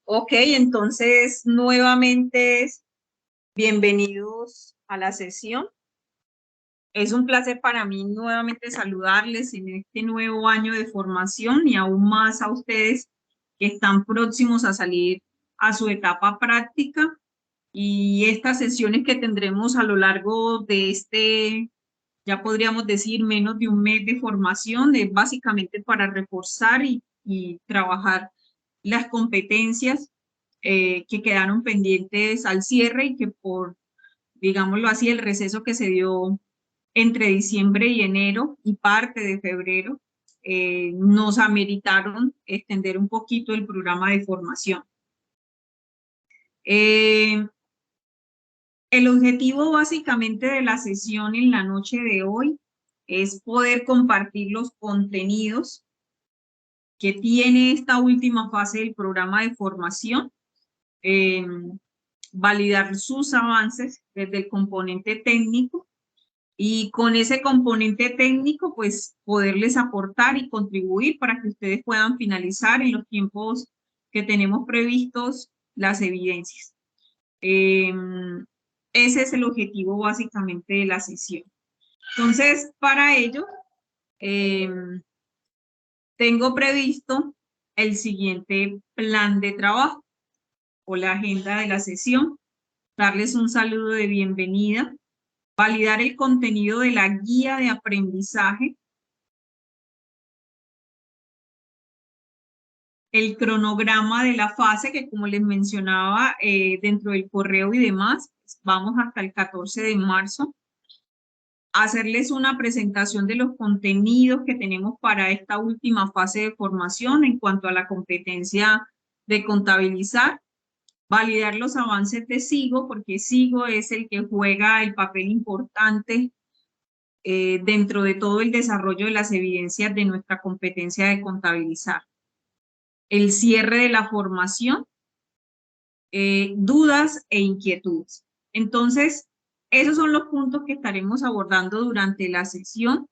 Ok, entonces nuevamente bienvenidos a la sesión. Es un placer para mí nuevamente saludarles en este nuevo año de formación y aún más a ustedes que están próximos a salir a su etapa práctica y estas sesiones que tendremos a lo largo de ya podríamos decir, menos de un mes de formación, es básicamente para reforzar y trabajar las competencias que quedaron pendientes al cierre y que por, digámoslo así, el receso que se dio entre diciembre y enero y parte de febrero, nos ameritaron extender un poquito el programa de formación. El objetivo básicamente de la sesión en la noche de hoy es poder compartir los contenidos que tiene esta última fase del programa de formación, validar sus avances desde el componente técnico y con ese componente técnico, pues poderles aportar y contribuir para que ustedes puedan finalizar en los tiempos que tenemos previstos las evidencias. Ese es el objetivo básicamente de la sesión. Entonces, para ello, tengo previsto el siguiente plan de trabajo o la agenda de la sesión, darles un saludo de bienvenida, validar el contenido de la guía de aprendizaje, el cronograma de la fase que como les mencionaba dentro del correo y demás, vamos hasta el 14 de marzo, hacerles una presentación de los contenidos que tenemos para esta última fase de formación en cuanto a la competencia de contabilizar, validar los avances de SIGO, porque SIGO es el que juega el papel importante dentro de todo el desarrollo de las evidencias de nuestra competencia de contabilizar. El cierre de la formación, dudas e inquietudes. Entonces, esos son los puntos que estaremos abordando durante la sesión.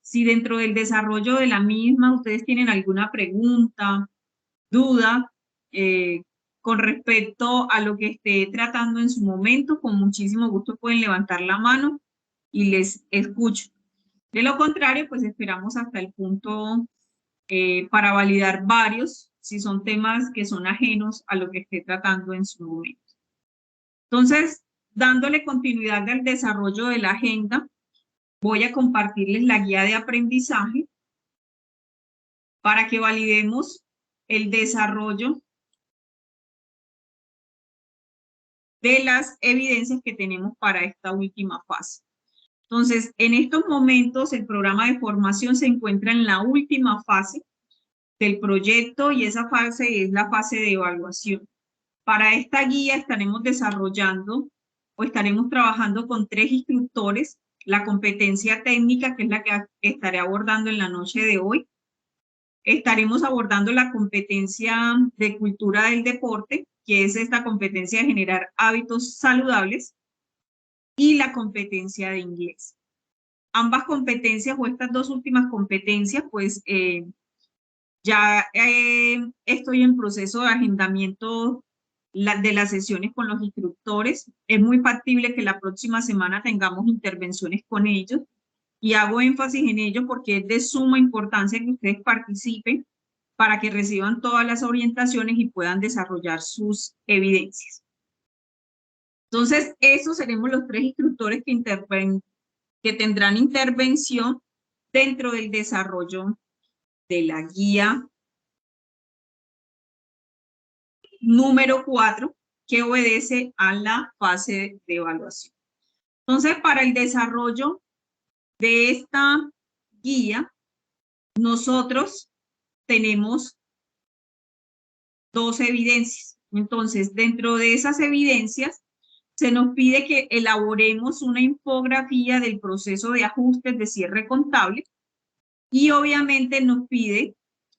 Si dentro del desarrollo de la misma ustedes tienen alguna pregunta, duda, con respecto a lo que esté tratando en su momento, con muchísimo gusto pueden levantar la mano y les escucho. De lo contrario, pues esperamos hasta el punto para validar varios, si son temas que son ajenos a lo que esté tratando en su momento. Entonces, dándole continuidad al desarrollo de la agenda, voy a compartirles la guía de aprendizaje para que validemos el desarrollo de las evidencias que tenemos para esta última fase. Entonces, en estos momentos el programa de formación se encuentra en la última fase del proyecto y esa fase es la fase de evaluación. Para esta guía estaremos desarrollando o estaremos trabajando con 3 instructores, la competencia técnica, que es la que estaré abordando en la noche de hoy. Estaremos abordando la competencia de cultura del deporte, que es esta competencia de generar hábitos saludables, y la competencia de inglés. Ambas competencias o estas dos últimas competencias, pues ya estoy en proceso de agendamiento de las sesiones con los instructores. Es muy factible que la próxima semana tengamos intervenciones con ellos y hago énfasis en ello porque es de suma importancia que ustedes participen para que reciban todas las orientaciones y puedan desarrollar sus evidencias. Entonces, esos seremos los 3 instructores que tendrán intervención dentro del desarrollo de la guía número 4, que obedece a la fase de evaluación. Entonces, para el desarrollo de esta guía, nosotros tenemos 2 evidencias. Entonces, dentro de esas evidencias, se nos pide que elaboremos una infografía del proceso de ajustes de cierre contable y obviamente nos pide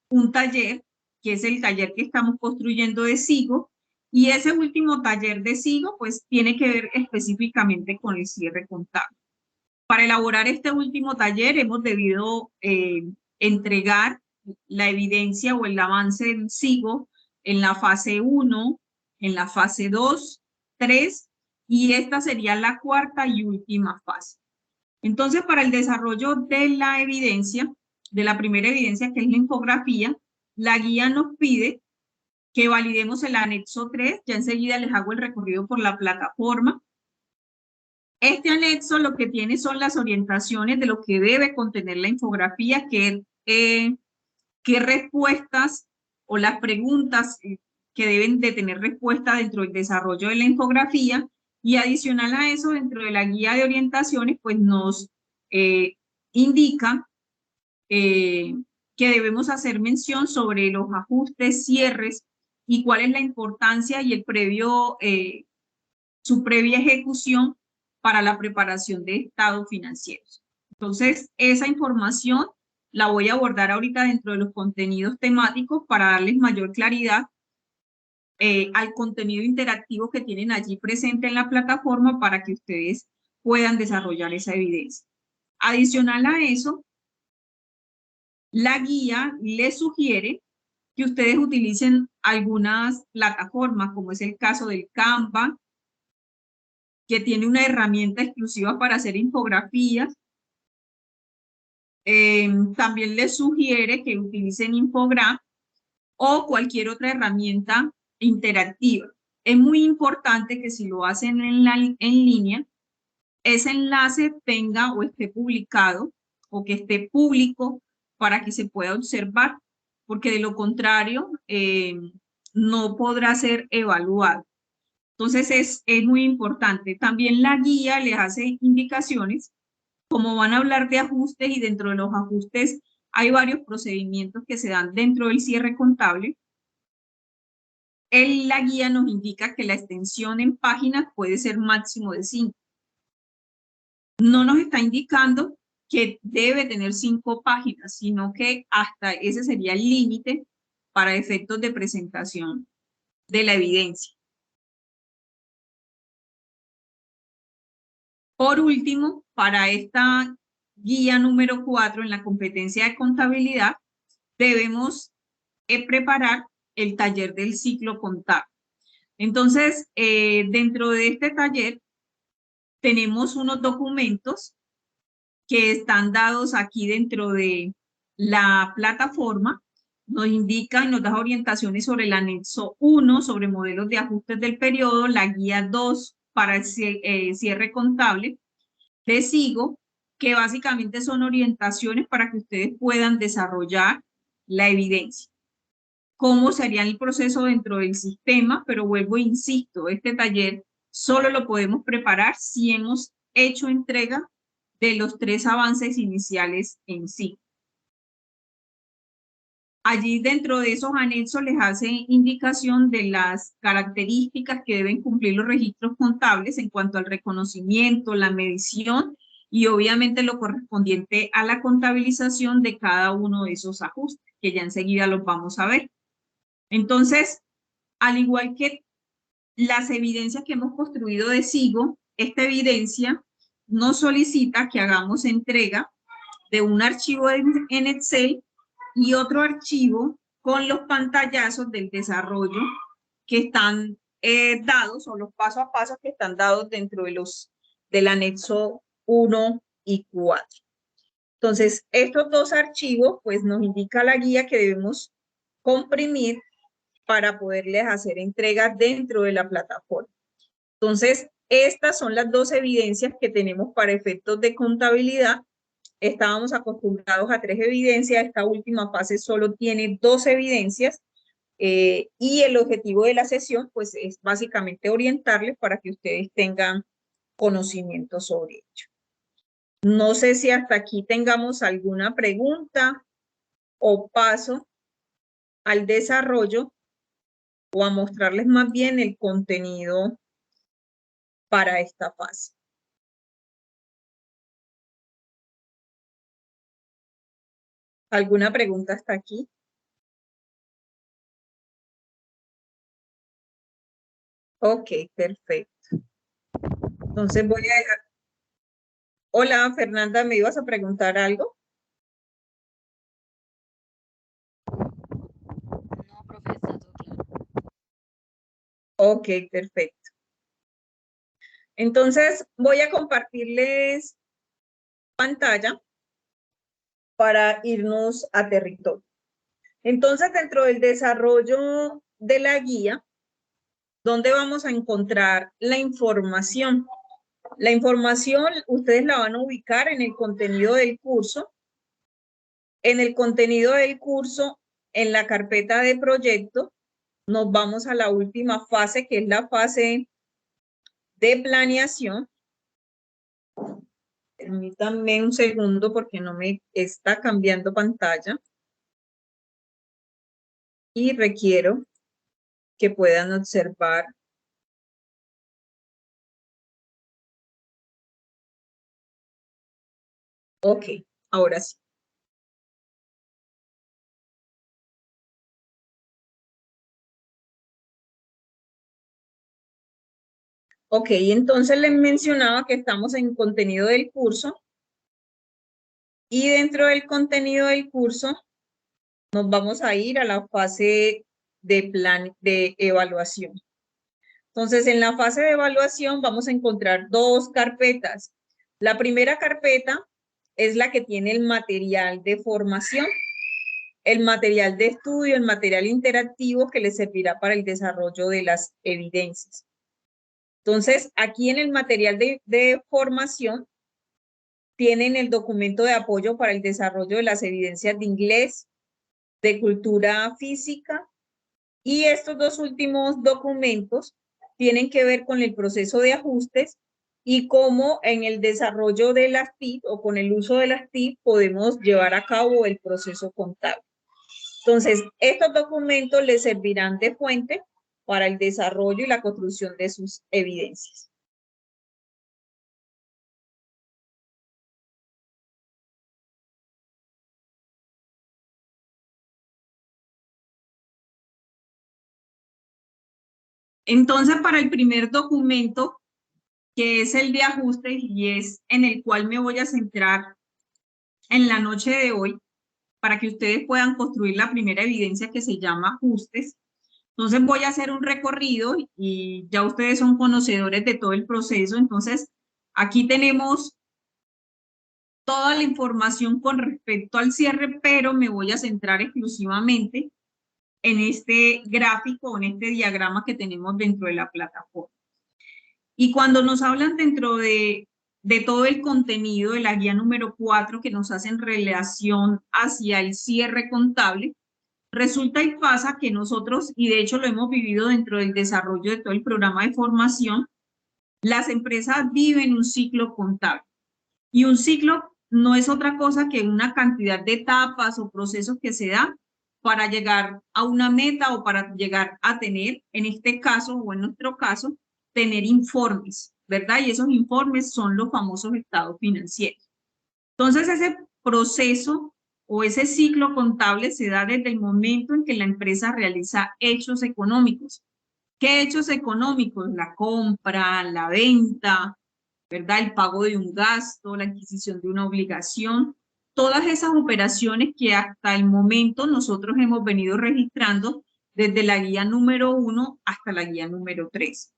un taller, que es el taller que estamos construyendo de SIGO, y ese último taller de SIGO pues tiene que ver específicamente con el cierre contable. Para elaborar este último taller hemos debido entregar la evidencia o el avance del SIGO en la fase 1, en la fase 2, 3, y esta sería la cuarta y última fase. Entonces, para el desarrollo de la evidencia, de la primera evidencia, que es la infografía, la guía nos pide que validemos el anexo 3. Ya enseguida les hago el recorrido por la plataforma. Este anexo lo que tiene son las orientaciones de lo que debe contener la infografía, qué respuestas o las preguntas que deben de tener respuesta dentro del desarrollo de la infografía, y adicional a eso, dentro de la guía de orientaciones, pues nos indica que debemos hacer mención sobre los ajustes, cierres y cuál es la importancia y su previa ejecución para la preparación de estados financieros. Entonces, esa información la voy a abordar ahorita dentro de los contenidos temáticos para darles mayor claridad al contenido interactivo que tienen allí presente en la plataforma para que ustedes puedan desarrollar esa evidencia. Adicional a eso, la guía les sugiere que ustedes utilicen algunas plataformas, como es el caso del Canva, que tiene una herramienta exclusiva para hacer infografías. También les sugiere que utilicen Infogram o cualquier otra herramienta interactiva. Es muy importante que si lo hacen en línea, ese enlace tenga o esté publicado o que esté público para que se pueda observar, porque de lo contrario no podrá ser evaluado. Entonces es muy importante. También la guía les hace indicaciones, como van a hablar de ajustes, y dentro de los ajustes hay varios procedimientos que se dan dentro del cierre contable. La guía nos indica que la extensión en páginas puede ser máximo de 5. No nos está indicando que debe tener 5 páginas, sino que hasta ese sería el límite para efectos de presentación de la evidencia. Por último, para esta guía número 4 en la competencia de contabilidad, debemos preparar el taller del ciclo contable. Entonces, dentro de este taller tenemos unos documentos que están dados aquí dentro de la plataforma. Nos indican, nos da orientaciones sobre el anexo 1, sobre modelos de ajustes del periodo, la guía 2 para el cierre contable de SIGO, que básicamente son orientaciones para que ustedes puedan desarrollar la evidencia. Cómo sería el proceso dentro del sistema, pero vuelvo e insisto, este taller solo lo podemos preparar si hemos hecho entrega de los 3 avances iniciales en sí. Allí dentro de esos anexos les hace indicación de las características que deben cumplir los registros contables en cuanto al reconocimiento, la medición y obviamente lo correspondiente a la contabilización de cada uno de esos ajustes, que ya enseguida los vamos a ver. Entonces, al igual que las evidencias que hemos construido de SIGO, esta evidencia nos solicita que hagamos entrega de un archivo en Excel y otro archivo con los pantallazos del desarrollo que están dados, o los paso a paso que están dados dentro de del anexo 1 y 4. Entonces, estos 2 archivos, pues nos indica la guía que debemos comprimir para poderles hacer entregas dentro de la plataforma. Entonces, estas son las 2 evidencias que tenemos para efectos de contabilidad. Estábamos acostumbrados a 3 evidencias, esta última fase solo tiene 2 evidencias y el objetivo de la sesión pues es básicamente orientarles para que ustedes tengan conocimiento sobre ello. No sé si hasta aquí tengamos alguna pregunta o paso al desarrollo o a mostrarles más bien el contenido para esta fase. ¿Alguna pregunta hasta aquí? Ok, perfecto. Entonces voy a dejar. Hola, Fernanda, ¿me ibas a preguntar algo? No, profe, está todo claro. Ok, perfecto. Entonces voy a compartirles pantalla para irnos a territorio. Entonces, dentro del desarrollo de la guía, ¿dónde vamos a encontrar la información? La información ustedes la van a ubicar en el contenido del curso. En el contenido del curso, en la carpeta de proyecto, nos vamos a la última fase, que es la fase de planeación. Permítanme un segundo porque no me está cambiando pantalla. Y requiero que puedan observar. Ok, ahora sí. Ok, entonces les mencionaba que estamos en contenido del curso y dentro del contenido del curso nos vamos a ir a la fase de evaluación. Entonces, en la fase de evaluación vamos a encontrar dos carpetas. La primera carpeta es la que tiene el material de formación, el material de estudio, el material interactivo que les servirá para el desarrollo de las evidencias. Entonces, aquí en el material de formación tienen el documento de apoyo para el desarrollo de las evidencias de inglés, de cultura física, y estos dos últimos documentos tienen que ver con el proceso de ajustes y cómo en el desarrollo de las TIC o con el uso de las TIC podemos llevar a cabo el proceso contable. Entonces, estos documentos les servirán de fuente para el desarrollo y la construcción de sus evidencias. Entonces, para el primer documento, que es el de ajustes y es en el cual me voy a centrar en la noche de hoy, para que ustedes puedan construir la primera evidencia que se llama ajustes. Entonces voy a hacer un recorrido y ya ustedes son conocedores de todo el proceso. Entonces, aquí tenemos toda la información con respecto al cierre, pero me voy a centrar exclusivamente en este gráfico, en este diagrama que tenemos dentro de la plataforma. Y cuando nos hablan dentro de todo el contenido de la guía número 4 que nos hacen relación hacia el cierre contable, resulta y pasa que nosotros, y de hecho lo hemos vivido dentro del desarrollo de todo el programa de formación, las empresas viven un ciclo contable. Y un ciclo no es otra cosa que una cantidad de etapas o procesos que se dan para llegar a una meta o para llegar a tener, en este caso o en nuestro caso, tener informes, ¿verdad? Y esos informes son los famosos estados financieros. Entonces, ese proceso o ese ciclo contable se da desde el momento en que la empresa realiza hechos económicos. ¿Qué hechos económicos? La compra, la venta, ¿verdad? El pago de un gasto, la adquisición de una obligación, todas esas operaciones que hasta el momento nosotros hemos venido registrando desde la guía número 1 hasta la guía número 3.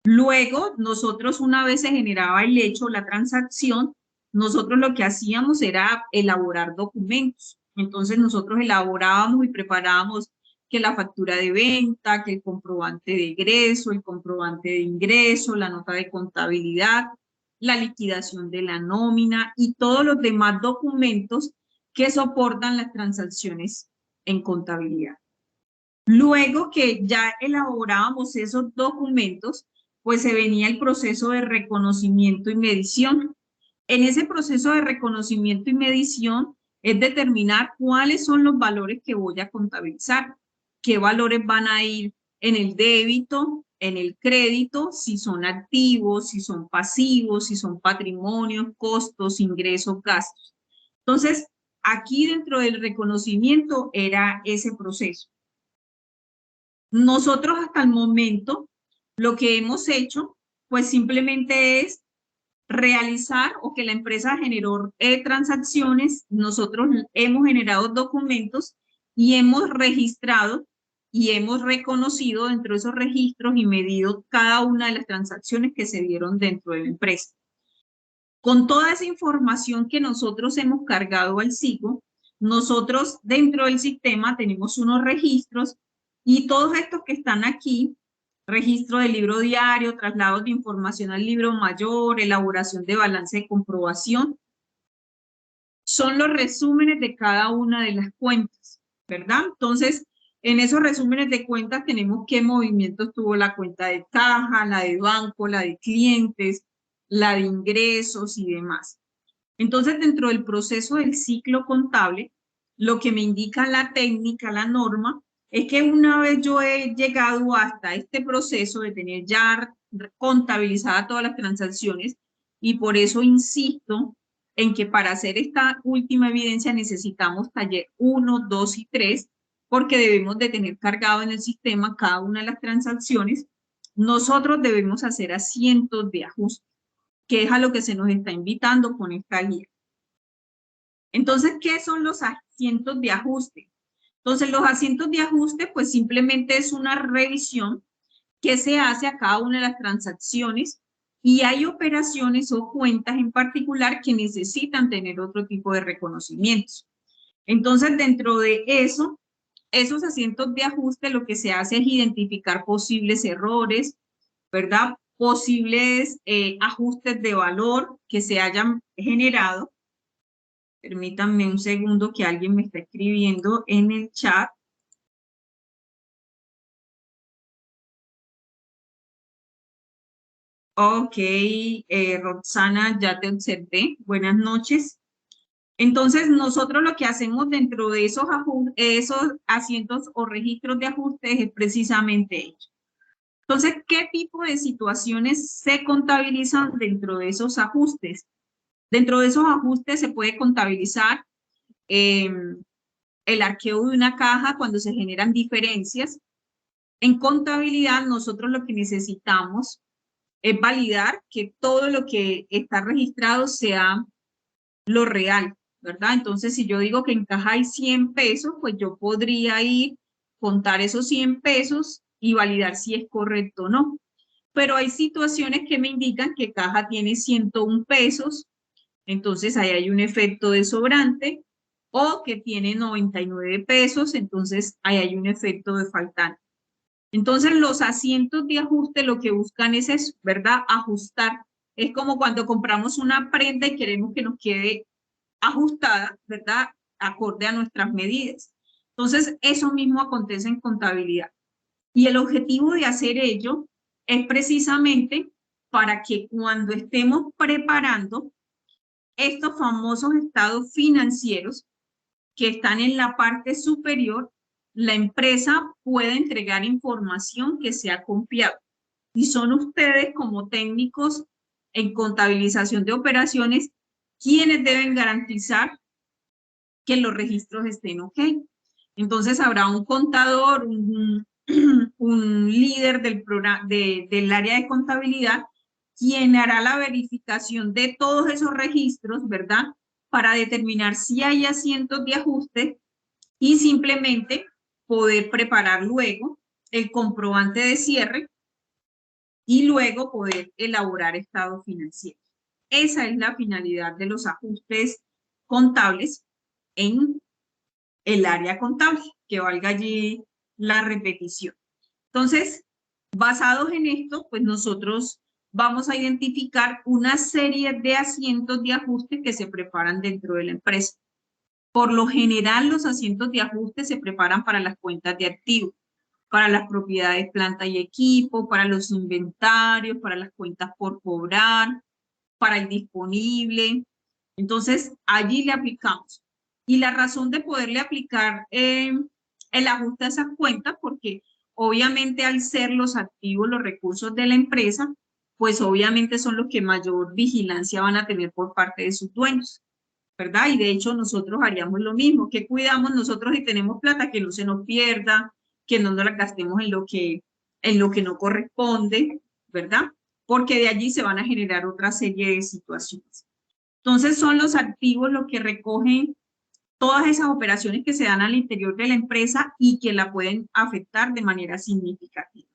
Luego, nosotros una vez se generaba el hecho, la transacción, nosotros lo que hacíamos era elaborar documentos. Entonces nosotros elaborábamos y preparábamos que la factura de venta, que el comprobante de egreso, el comprobante de ingreso, la nota de contabilidad, la liquidación de la nómina y todos los demás documentos que soportan las transacciones en contabilidad. Luego que ya elaborábamos esos documentos, pues se venía el proceso de reconocimiento y medición. En ese proceso de reconocimiento y medición es determinar cuáles son los valores que voy a contabilizar, qué valores van a ir en el débito, en el crédito, si son activos, si son pasivos, si son patrimonios, costos, ingresos, gastos. Entonces, aquí dentro del reconocimiento era ese proceso. Nosotros hasta el momento lo que hemos hecho pues simplemente es realizar o que la empresa generó transacciones, nosotros hemos generado documentos y hemos registrado y hemos reconocido dentro de esos registros y medido cada una de las transacciones que se dieron dentro de la empresa. Con toda esa información que nosotros hemos cargado al SIGO, nosotros dentro del sistema tenemos unos registros y todos estos que están aquí, registro del libro diario, traslados de información al libro mayor, elaboración de balance de comprobación, son los resúmenes de cada una de las cuentas, ¿verdad? Entonces, en esos resúmenes de cuentas tenemos qué movimientos tuvo la cuenta de caja, la de banco, la de clientes, la de ingresos y demás. Entonces, dentro del proceso del ciclo contable, lo que me indica la técnica, la norma, es que una vez yo he llegado hasta este proceso de tener ya contabilizadas todas las transacciones, y por eso insisto en que para hacer esta última evidencia necesitamos taller 1, 2 y 3, porque debemos de tener cargado en el sistema cada una de las transacciones. Nosotros debemos hacer asientos de ajuste, que es a lo que se nos está invitando con esta guía. Entonces, ¿qué son los asientos de ajuste? Entonces, los asientos de ajuste, pues simplemente es una revisión que se hace a cada una de las transacciones y hay operaciones o cuentas en particular que necesitan tener otro tipo de reconocimientos. Entonces, dentro de eso, esos asientos de ajuste, lo que se hace es identificar posibles errores, ¿verdad? Posibles ajustes de valor que se hayan generado. Permítanme un segundo que alguien me está escribiendo en el chat. Ok, Roxana, ya te observé. Buenas noches. Entonces, nosotros lo que hacemos dentro de esos asientos o registros de ajustes es precisamente ello. Entonces, ¿qué tipo de situaciones se contabilizan dentro de esos ajustes? Dentro de esos ajustes se puede contabilizar el arqueo de una caja cuando se generan diferencias. En contabilidad, nosotros lo que necesitamos es validar que todo lo que está registrado sea lo real, ¿verdad? Entonces, si yo digo que en caja hay 100 pesos, pues yo podría ir, contar esos 100 pesos y validar si es correcto o no. Pero hay situaciones que me indican que caja tiene 101 pesos, entonces ahí hay un efecto de sobrante, o que tiene 99 pesos, entonces ahí hay un efecto de faltante. Entonces, los asientos de ajuste lo que buscan es eso, ¿verdad? Ajustar. Es como cuando compramos una prenda y queremos que nos quede ajustada, ¿verdad? Acorde a nuestras medidas. Entonces, eso mismo acontece en contabilidad. Y el objetivo de hacer ello es precisamente para que cuando estemos preparando estos famosos estados financieros que están en la parte superior, la empresa puede entregar información que sea confiable. Y son ustedes como técnicos en contabilización de operaciones quienes deben garantizar que los registros estén ok. Entonces habrá un contador, un líder del área de contabilidad, quien hará la verificación de todos esos registros, ¿verdad? Para determinar si hay asientos de ajuste y simplemente poder preparar luego el comprobante de cierre y luego poder elaborar estado financiero. Esa es la finalidad de los ajustes contables en el área contable, que valga allí la repetición. Entonces, basados en esto, pues nosotros vamos a identificar una serie de asientos de ajuste que se preparan dentro de la empresa. Por lo general, los asientos de ajuste se preparan para las cuentas de activos, para las propiedades, planta y equipo, para los inventarios, para las cuentas por cobrar, para el disponible. Entonces, allí le aplicamos. Y la razón de poderle aplicar el ajuste a esas cuentas, porque obviamente al ser los activos, los recursos de la empresa, pues obviamente son los que mayor vigilancia van a tener por parte de sus dueños, ¿verdad? Y de hecho nosotros haríamos lo mismo, que cuidamos nosotros si tenemos plata, que no se nos pierda, que no nos la gastemos en lo que no corresponde, ¿verdad? Porque de allí se van a generar otra serie de situaciones. Entonces son los activos los que recogen todas esas operaciones que se dan al interior de la empresa y que la pueden afectar de manera significativa.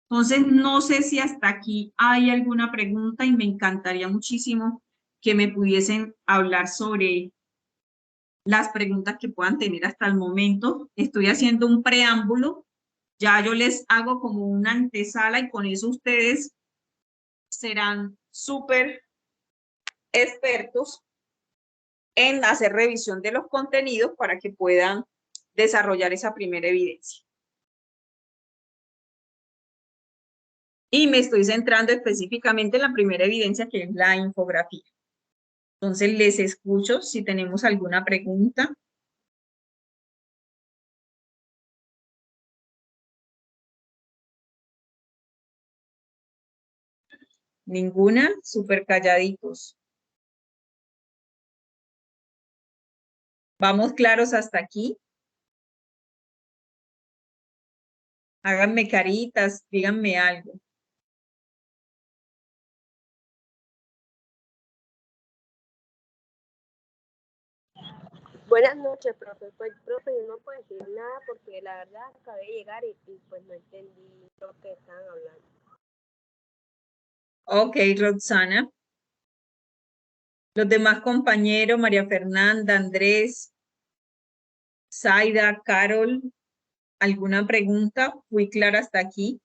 Entonces, no sé si hasta aquí hay alguna pregunta y me encantaría muchísimo que me pudiesen hablar sobre las preguntas que puedan tener hasta el momento. Estoy haciendo un preámbulo, ya yo les hago como una antesala y con eso ustedes serán súper expertos en hacer revisión de los contenidos para que puedan desarrollar esa primera evidencia. Y me estoy centrando específicamente en la primera evidencia, que es la infografía. Entonces, les escucho si tenemos alguna pregunta. Ninguna, súper calladitos. ¿Vamos claros hasta aquí? Háganme caritas, díganme algo. Buenas noches, profe. Pues, profe, yo no puedo decir nada porque la verdad acabé de llegar y pues no entendí lo que estaban hablando. Ok, Roxana. Los demás compañeros, María Fernanda, Andrés, Zaida, Carol, ¿alguna pregunta? ¿Fui clara hasta aquí?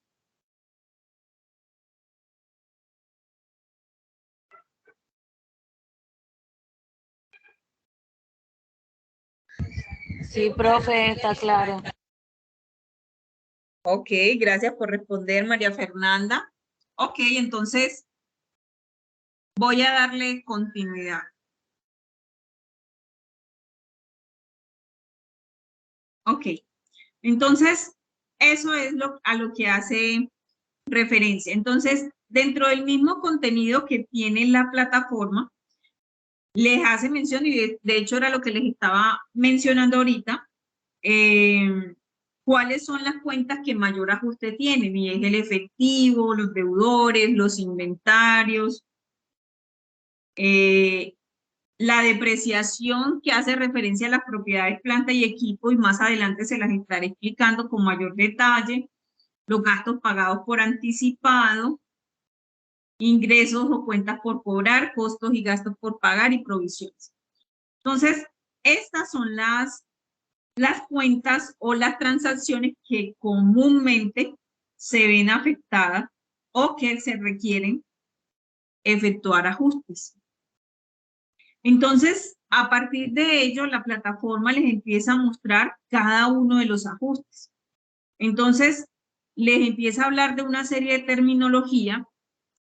Sí, profe, está claro. Ok, gracias por responder, María Fernanda. Ok, entonces voy a darle continuidad. Ok, entonces eso es a lo que hace referencia. Entonces, dentro del mismo contenido que tiene la plataforma, les hace mención, y de hecho era lo que les estaba mencionando ahorita, cuáles son las cuentas que mayor ajuste tienen, y es el efectivo, los deudores, los inventarios, la depreciación que hace referencia a las propiedades, planta y equipo, y más adelante se las estaré explicando con mayor detalle, los gastos pagados por anticipado, ingresos o cuentas por cobrar, costos y gastos por pagar y provisiones. Entonces, estas son las cuentas o las transacciones que comúnmente se ven afectadas o que se requieren efectuar ajustes. Entonces, a partir de ello, la plataforma les empieza a mostrar cada uno de los ajustes. Entonces, les empieza a hablar de una serie de terminología,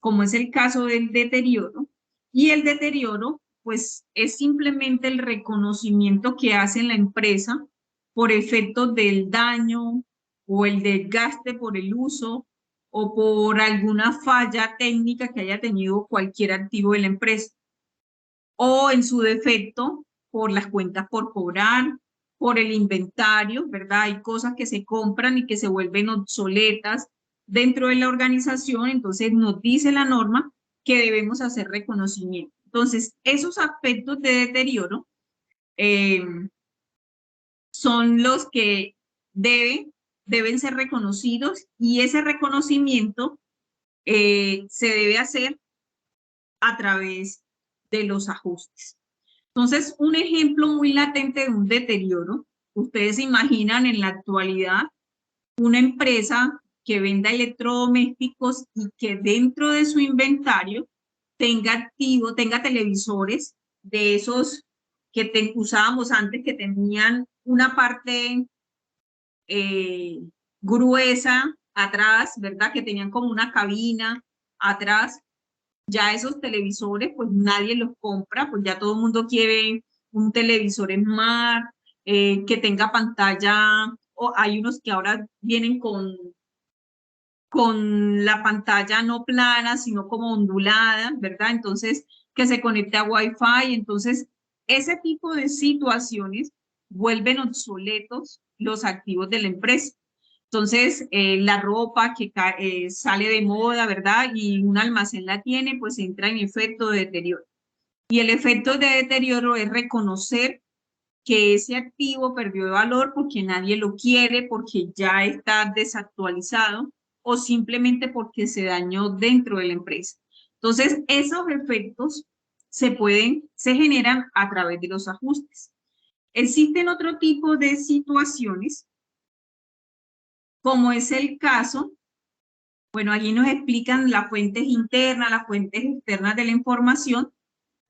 como es el caso del deterioro, y el deterioro, pues, es simplemente el reconocimiento que hace la empresa por efectos del daño o el desgaste por el uso o por alguna falla técnica que haya tenido cualquier activo de la empresa, o en su defecto por las cuentas por cobrar, por el inventario, ¿verdad? Hay cosas que se compran y que se vuelven obsoletas dentro de la organización, entonces nos dice la norma que debemos hacer reconocimiento. Entonces, esos aspectos de deterioro son los que deben ser reconocidos, y ese reconocimiento se debe hacer a través de los ajustes. Entonces, un ejemplo muy latente de un deterioro, ustedes se imaginan en la actualidad una empresa que venda electrodomésticos y que dentro de su inventario tenga televisores de esos que usábamos antes, que tenían una parte gruesa atrás, ¿verdad? Que tenían como una cabina atrás. Ya esos televisores, pues nadie los compra, pues ya todo el mundo quiere un televisor Smart, que tenga pantalla, o hay unos que ahora vienen con la pantalla no plana, sino como ondulada, ¿verdad? Entonces, que se conecte a Wi-Fi. Entonces, ese tipo de situaciones vuelven obsoletos los activos de la empresa. Entonces, la ropa que sale de moda, ¿verdad? Y un almacén la tiene, pues entra en efecto de deterioro. Y el efecto de deterioro es reconocer que ese activo perdió de valor porque nadie lo quiere, porque ya está desactualizado o simplemente porque se dañó dentro de la empresa. Entonces, esos efectos se generan a través de los ajustes. Existen otro tipo de situaciones, como es el caso, bueno, allí nos explican las fuentes internas, las fuentes externas de la información.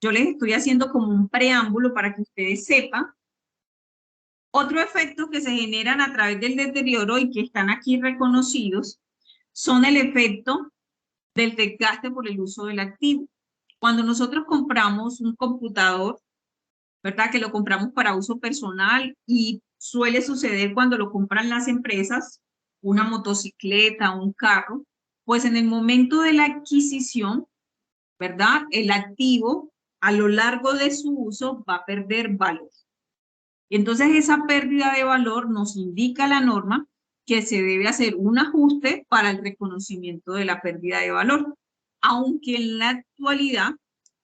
Yo les estoy haciendo como un preámbulo para que ustedes sepan. Otros efectos que se generan a través del deterioro y que están aquí reconocidos son el efecto del desgaste por el uso del activo. Cuando nosotros compramos un computador, ¿verdad? Que lo compramos para uso personal y suele suceder cuando lo compran las empresas, una motocicleta, un carro, pues en el momento de la adquisición, ¿verdad? El activo a lo largo de su uso va a perder valor. Entonces esa pérdida de valor nos indica la norma que se debe hacer un ajuste para el reconocimiento de la pérdida de valor, aunque en la actualidad,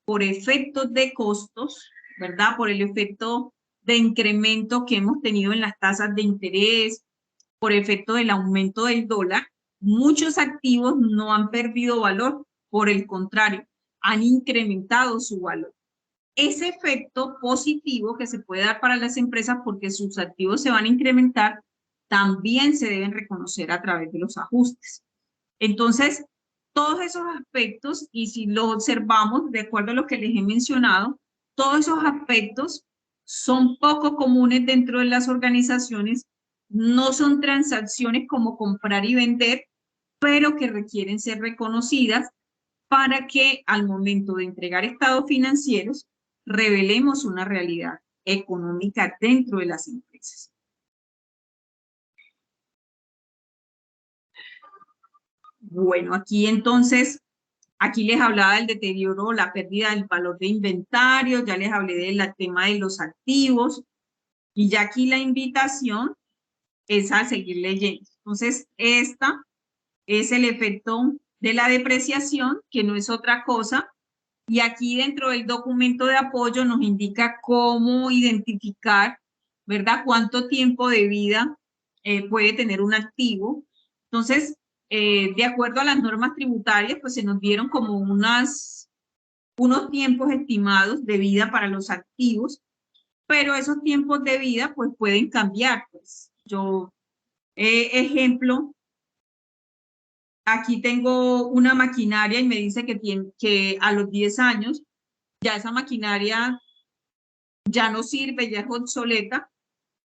por efectos de costos, ¿verdad? Por el efecto de incremento que hemos tenido en las tasas de interés, por efecto del aumento del dólar, muchos activos no han perdido valor, por el contrario, han incrementado su valor. Ese efecto positivo que se puede dar para las empresas porque sus activos se van a incrementar, también se deben reconocer a través de los ajustes. Entonces, todos esos aspectos, y si lo observamos de acuerdo a lo que les he mencionado, todos esos aspectos son poco comunes dentro de las organizaciones, no son transacciones como comprar y vender, pero que requieren ser reconocidas para que al momento de entregar estados financieros revelemos una realidad económica dentro de las empresas. Bueno, aquí entonces, aquí les hablaba del deterioro, la pérdida del valor de inventario, ya les hablé del tema de los activos, y ya aquí la invitación es a seguir leyendo. Entonces, esta es el efecto de la depreciación, que no es otra cosa, y aquí dentro del documento de apoyo nos indica cómo identificar, ¿verdad? Cuánto tiempo de vida puede tener un activo. Entonces, de acuerdo a las normas tributarias, pues se nos dieron como unos tiempos estimados de vida para los activos, pero esos tiempos de vida pues pueden cambiar. Pues yo, ejemplo, aquí tengo una maquinaria y me dice que a los 10 años ya esa maquinaria ya no sirve, ya es obsoleta,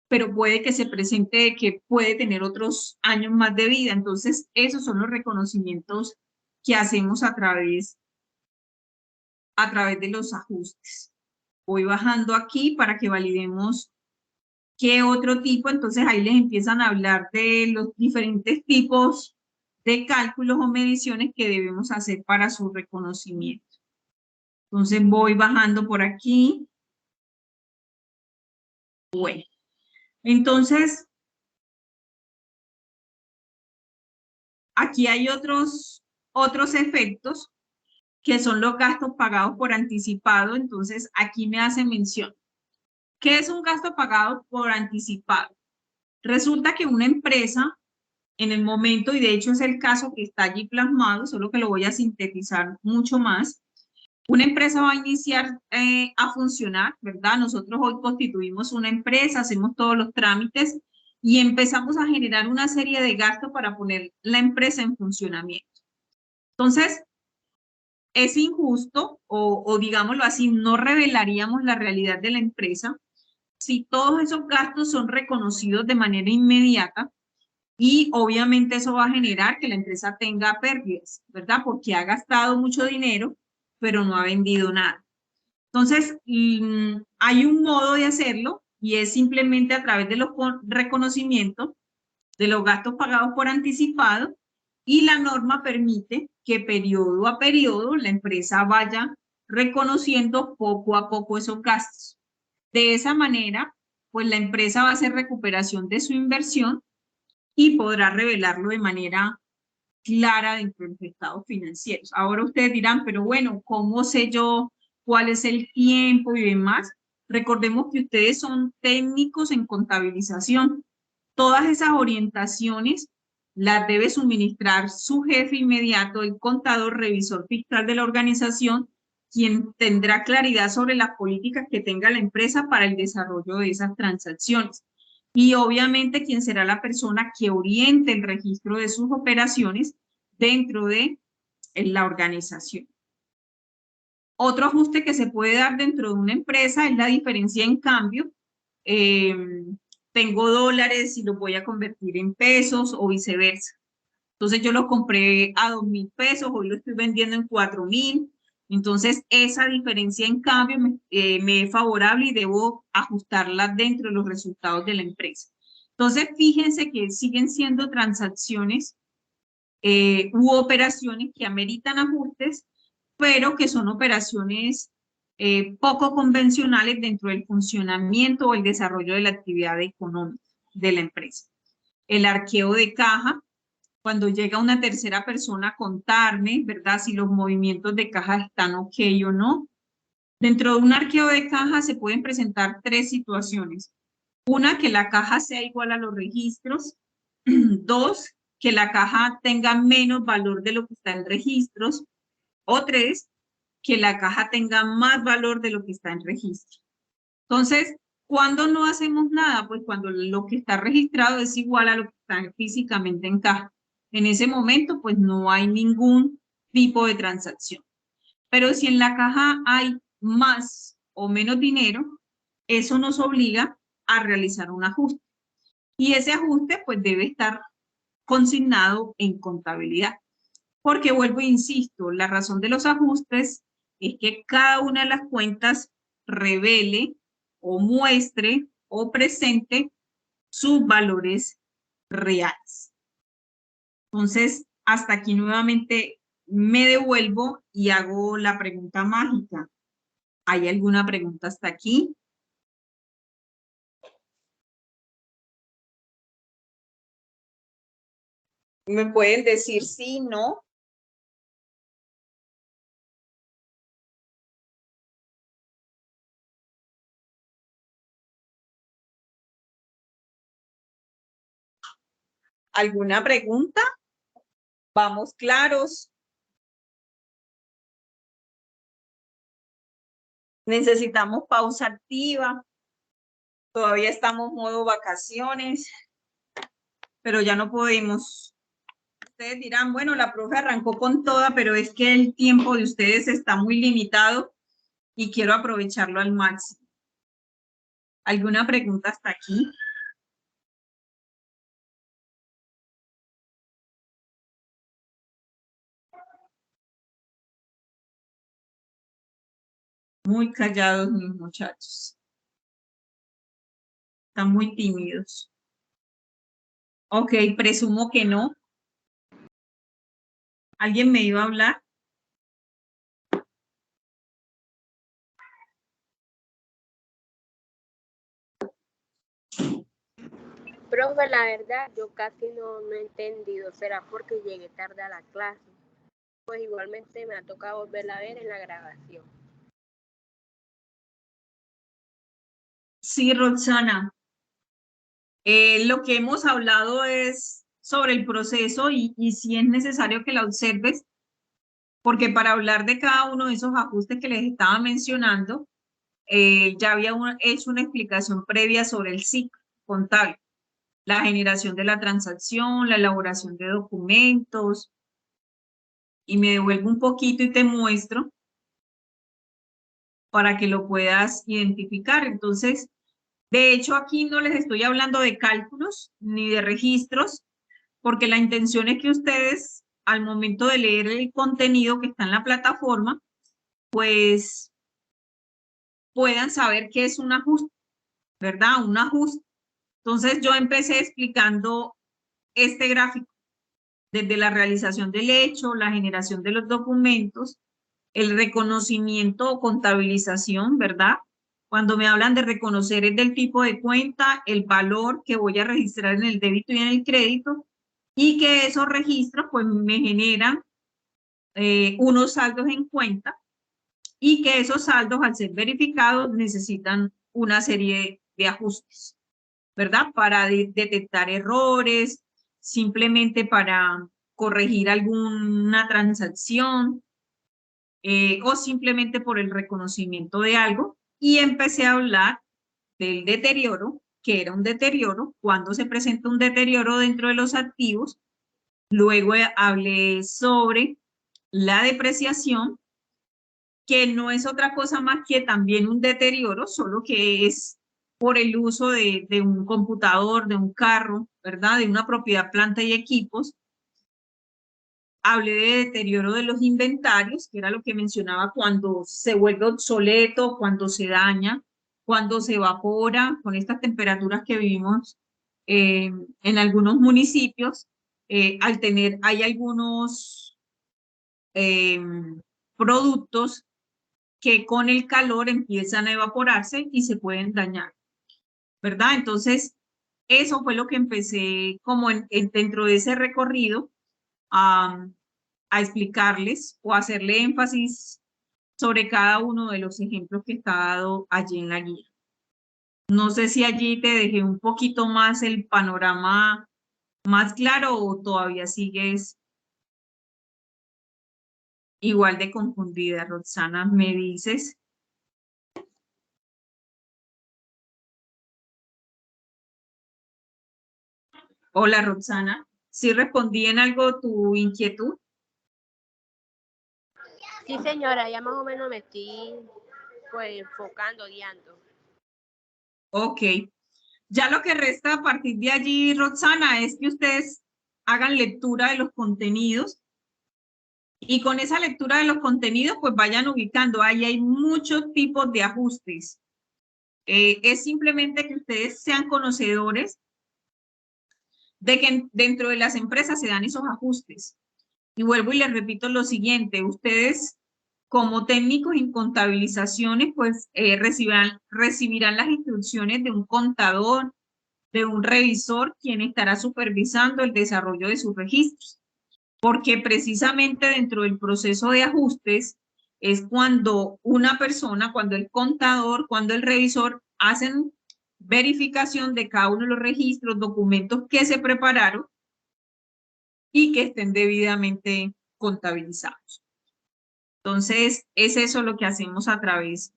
pero puede que se presente que puede tener otros años más de vida. Entonces, esos son los reconocimientos que hacemos a través de los ajustes. Voy bajando aquí para que validemos qué otro tipo. Entonces, ahí les empiezan a hablar de los diferentes tipos de cálculos o mediciones que debemos hacer para su reconocimiento. Entonces, voy bajando por aquí. Bueno, entonces, aquí hay otros efectos que son los gastos pagados por anticipado. Entonces, aquí me hace mención. ¿Qué es un gasto pagado por anticipado? Resulta que una empresa, en el momento, y de hecho es el caso que está allí plasmado, solo que lo voy a sintetizar mucho más, una empresa va a iniciar a funcionar, ¿verdad? Nosotros hoy constituimos una empresa, hacemos todos los trámites y empezamos a generar una serie de gastos para poner la empresa en funcionamiento. Entonces, es injusto, o digámoslo así, no revelaríamos la realidad de la empresa si todos esos gastos son reconocidos de manera inmediata, y obviamente eso va a generar que la empresa tenga pérdidas, ¿verdad? Porque ha gastado mucho dinero, pero no ha vendido nada. Entonces, hay un modo de hacerlo y es simplemente a través de los reconocimientos de los gastos pagados por anticipado, y la norma permite que periodo a periodo la empresa vaya reconociendo poco a poco esos gastos. De esa manera, pues la empresa va a hacer recuperación de su inversión y podrá revelarlo de manera clara dentro de los estados financieros. Ahora ustedes dirán, pero bueno, ¿cómo sé yo cuál es el tiempo y demás? Recordemos que ustedes son técnicos en contabilización. Todas esas orientaciones las debe suministrar su jefe inmediato, el contador, revisor fiscal de la organización, quien tendrá claridad sobre las políticas que tenga la empresa para el desarrollo de esas transacciones. Y obviamente quien será la persona que oriente el registro de sus operaciones dentro de la organización. Otro ajuste que se puede dar dentro de una empresa es la diferencia en cambio. Tengo dólares y los voy a convertir en pesos o viceversa. Entonces yo lo compré a 2.000 pesos, hoy lo estoy vendiendo en 4.000. Entonces esa diferencia en cambio me es favorable y debo ajustarla dentro de los resultados de la empresa. Entonces fíjense que siguen siendo transacciones u operaciones que ameritan ajustes, pero que son operaciones poco convencionales dentro del funcionamiento o el desarrollo de la actividad económica de la empresa. El arqueo de caja, cuando llega una tercera persona a contarme, ¿verdad? Si los movimientos de caja están ok o no. Dentro de un arqueo de caja se pueden presentar tres situaciones. Una, que la caja sea igual a los registros. Dos, que la caja tenga menos valor de lo que está en registros. O tres, que la caja tenga más valor de lo que está en registro. Entonces, ¿cuándo no hacemos nada? Pues cuando lo que está registrado es igual a lo que está físicamente en caja. En ese momento, pues no hay ningún tipo de transacción. Pero si en la caja hay más o menos dinero, eso nos obliga a realizar un ajuste. Y ese ajuste, pues debe estar consignado en contabilidad. Porque vuelvo e insisto, la razón de los ajustes es que cada una de las cuentas revele o muestre o presente sus valores reales. Entonces, hasta aquí nuevamente me devuelvo y hago la pregunta mágica. ¿Hay alguna pregunta hasta aquí? ¿Me pueden decir sí, no? ¿Alguna pregunta? ¿Vamos claros? Necesitamos pausa activa. Todavía estamos modo vacaciones, pero ya no podemos. Ustedes dirán, bueno, la profe arrancó con toda, pero es que el tiempo de ustedes está muy limitado y quiero aprovecharlo al máximo. ¿Alguna pregunta hasta aquí? Muy callados mis muchachos. Están muy tímidos. Ok, presumo que no. ¿Alguien me iba a hablar? Profe, la verdad, yo casi no he entendido. ¿Será porque llegué tarde a la clase? Pues igualmente me ha tocado volverla a ver en la grabación. Sí, Roxana. Lo que hemos hablado es sobre el proceso y si es necesario que la observes, porque para hablar de cada uno de esos ajustes que les estaba mencionando, ya había hecho una explicación previa sobre el ciclo contable, la generación de la transacción, la elaboración de documentos, y me devuelvo un poquito y te muestro para que lo puedas identificar. Entonces, de hecho, aquí no les estoy hablando de cálculos ni de registros, porque la intención es que ustedes, al momento de leer el contenido que está en la plataforma, pues puedan saber qué es un ajuste, ¿verdad? Un ajuste. Entonces, yo empecé explicando este gráfico, desde la realización del hecho, la generación de los documentos, el reconocimiento o contabilización, ¿verdad? Cuando me hablan de reconocer es del tipo de cuenta, el valor que voy a registrar en el débito y en el crédito, y que esos registros pues me generan unos saldos en cuenta, y que esos saldos, al ser verificados, necesitan una serie de ajustes, ¿verdad? Para detectar errores, simplemente para corregir alguna transacción, o simplemente por el reconocimiento de algo. Y empecé a hablar del deterioro, que era un deterioro, cuando se presenta un deterioro dentro de los activos. Luego hablé sobre la depreciación, que no es otra cosa más que también un deterioro, solo que es por el uso de un computador, de un carro, ¿verdad? De una propiedad, planta y equipos. Hablé de deterioro de los inventarios, que era lo que mencionaba cuando se vuelve obsoleto, cuando se daña, cuando se evapora, con estas temperaturas que vivimos en algunos municipios. Hay algunos productos que con el calor empiezan a evaporarse y se pueden dañar, ¿verdad? Entonces, eso fue lo que empecé como dentro de ese recorrido a explicarles o hacerle énfasis sobre cada uno de los ejemplos que está dado allí en la guía. No sé si allí te dejé un poquito más el panorama más claro o todavía sigues igual de confundida, Roxana, ¿me dices? Hola, Roxana. ¿Sí respondí en algo tu inquietud? Sí, señora, ya más o menos me estoy pues enfocando, guiando. Ok. Ya lo que resta a partir de allí, Roxana, es que ustedes hagan lectura de los contenidos y con esa lectura de los contenidos, pues vayan ubicando. Ahí hay muchos tipos de ajustes. Es simplemente que ustedes sean conocedores de que dentro de las empresas se dan esos ajustes. Y vuelvo y les repito lo siguiente, ustedes como técnicos en contabilizaciones, pues recibirán las instrucciones de un contador, de un revisor, quien estará supervisando el desarrollo de sus registros. Porque precisamente dentro del proceso de ajustes es cuando una persona, cuando el contador, cuando el revisor hacen verificación de cada uno de los registros, documentos que se prepararon y que estén debidamente contabilizados. Entonces, es eso lo que hacemos a través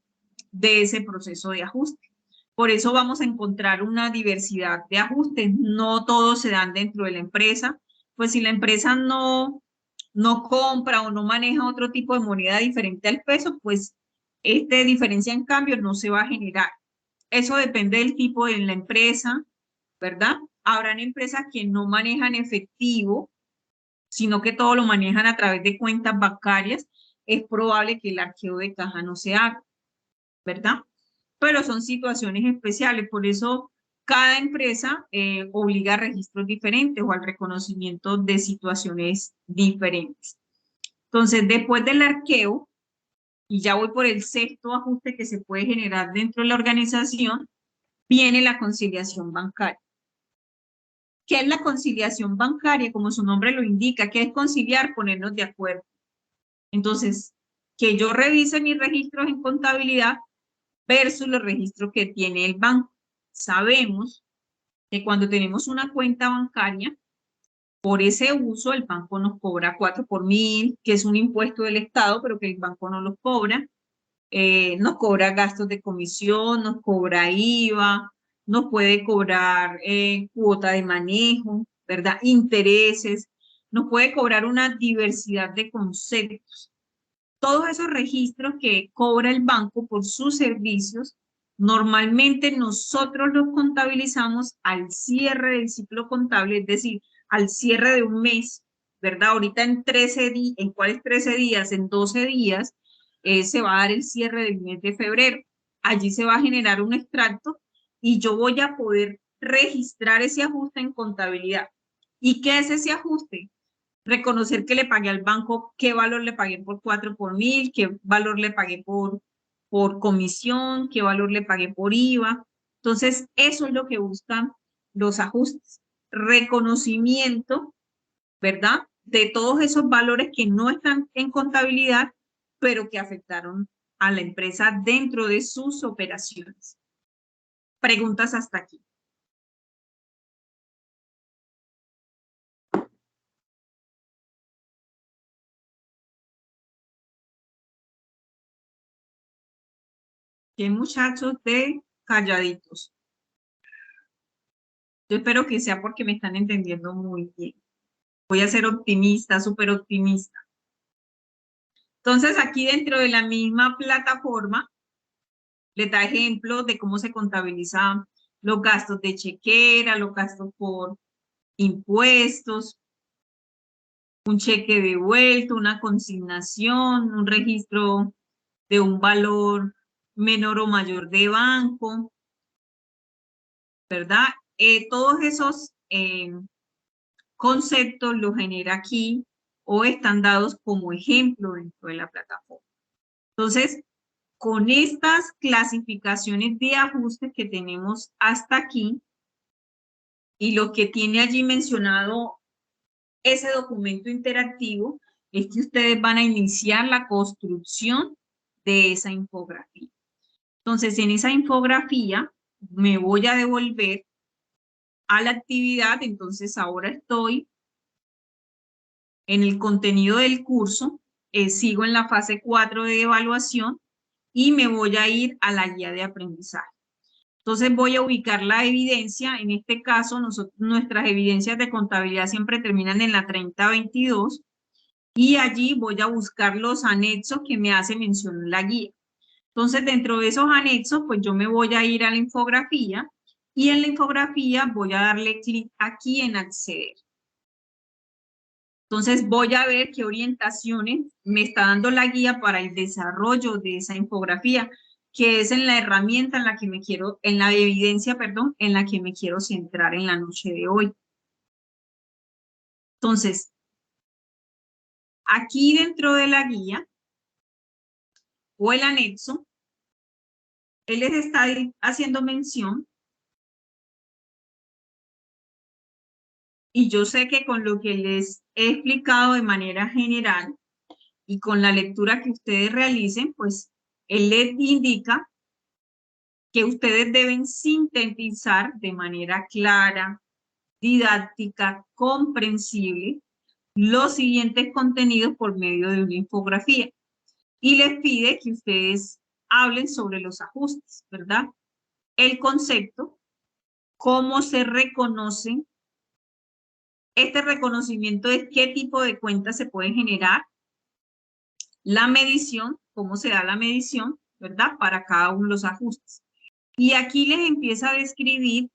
de ese proceso de ajuste. Por eso vamos a encontrar una diversidad de ajustes. No todos se dan dentro de la empresa. Pues si la empresa no compra o no maneja otro tipo de moneda diferente al peso, pues esta diferencia en cambio no se va a generar. Eso depende del tipo de la empresa, ¿verdad? Habrán empresas que no manejan efectivo, sino que todo lo manejan a través de cuentas bancarias. Es probable que el arqueo de caja no se haga, ¿verdad? Pero son situaciones especiales, por eso cada empresa obliga a registros diferentes o al reconocimiento de situaciones diferentes. Entonces, después del arqueo, y ya voy por el sexto ajuste que se puede generar dentro de la organización, viene la conciliación bancaria. ¿Qué es la conciliación bancaria? Como su nombre lo indica, ¿qué es conciliar? Ponernos de acuerdo. Entonces, que yo revise mis registros en contabilidad versus los registros que tiene el banco. Sabemos que cuando tenemos una cuenta bancaria, por ese uso el banco nos cobra 4 por 1000, que es un impuesto del Estado, pero que el banco no los cobra. Nos cobra gastos de comisión, nos cobra IVA, nos puede cobrar cuota de manejo, ¿verdad? Intereses, nos puede cobrar una diversidad de conceptos. Todos esos registros que cobra el banco por sus servicios, normalmente nosotros los contabilizamos al cierre del ciclo contable, es decir, al cierre de un mes, ¿verdad? Ahorita en 13 días, ¿en cuáles 13 días? En 12 días se va a dar el cierre del mes de febrero. Allí se va a generar un extracto y yo voy a poder registrar ese ajuste en contabilidad. ¿Y qué es ese ajuste? Reconocer que le pagué al banco, qué valor le pagué por 4 por 1000, qué valor le pagué por comisión, qué valor le pagué por IVA. Entonces, eso es lo que buscan los ajustes. Reconocimiento, ¿verdad? De todos esos valores que no están en contabilidad, pero que afectaron a la empresa dentro de sus operaciones. Preguntas hasta aquí. ¿Qué muchachos de calladitos? Yo espero que sea porque me están entendiendo muy bien. Voy a ser optimista, súper optimista. Entonces, aquí dentro de la misma plataforma, les da ejemplos de cómo se contabilizan los gastos de chequera, los gastos por impuestos, un cheque devuelto, una consignación, un registro de un valor menor o mayor de banco, ¿verdad? Todos esos conceptos los genera aquí o están dados como ejemplo dentro de la plataforma. Entonces, con estas clasificaciones de ajustes que tenemos hasta aquí y lo que tiene allí mencionado ese documento interactivo, es que ustedes van a iniciar la construcción de esa infografía. Entonces, en esa infografía me voy a devolver a la actividad. Entonces, ahora estoy en el contenido del curso, sigo en la fase 4 de evaluación y me voy a ir a la guía de aprendizaje. Entonces voy a ubicar la evidencia. En este caso, nuestras evidencias de contabilidad siempre terminan en la 3022 y allí voy a buscar los anexos que me hace mención la guía. Entonces, dentro de esos anexos, pues yo me voy a ir a la infografía y en la infografía voy a darle clic aquí en acceder. Entonces voy a ver qué orientaciones me está dando la guía para el desarrollo de esa infografía, que es en la herramienta en la que me quiero, en la evidencia, perdón, en la que me quiero centrar en la noche de hoy. Entonces, aquí dentro de la guía o el anexo, él les está haciendo mención y yo sé que con lo que les he explicado de manera general y con la lectura que ustedes realicen, pues él les indica que ustedes deben sintetizar de manera clara, didáctica, comprensible, los siguientes contenidos por medio de una infografía. Y les pide que ustedes hablen sobre los ajustes, ¿verdad? El concepto, cómo se reconocen. Este reconocimiento es qué tipo de cuentas se pueden generar. La medición, cómo se da la medición, ¿verdad? Para cada uno de los ajustes. Y aquí les empieza a describir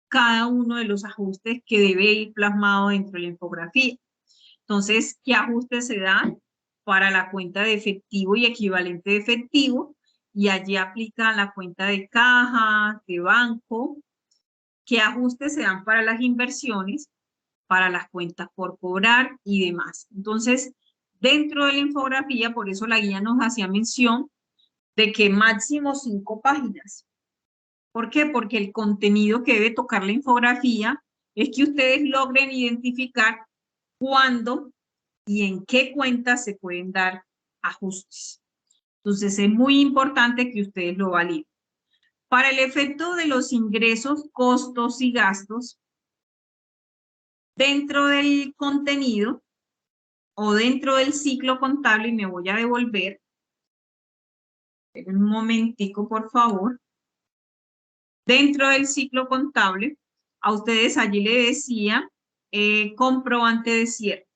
cada uno de los ajustes que debe ir plasmado dentro de la infografía. Entonces, ¿qué ajustes se dan para la cuenta de efectivo y equivalente de efectivo? Y allí aplica la cuenta de caja, de banco. ¿Qué ajustes se dan para las inversiones, para las cuentas por cobrar y demás? Entonces, dentro de la infografía, por eso la guía nos hacía mención de que máximo 5 páginas. ¿Por qué? Porque el contenido que debe tocar la infografía es que ustedes logren identificar cuándo y en qué cuentas se pueden dar ajustes. Entonces, es muy importante que ustedes lo validen. Para el efecto de los ingresos, costos y gastos, dentro del contenido o dentro del ciclo contable, y me voy a devolver, un momentico, por favor. Dentro del ciclo contable, a ustedes allí le decía comprobante de cierre.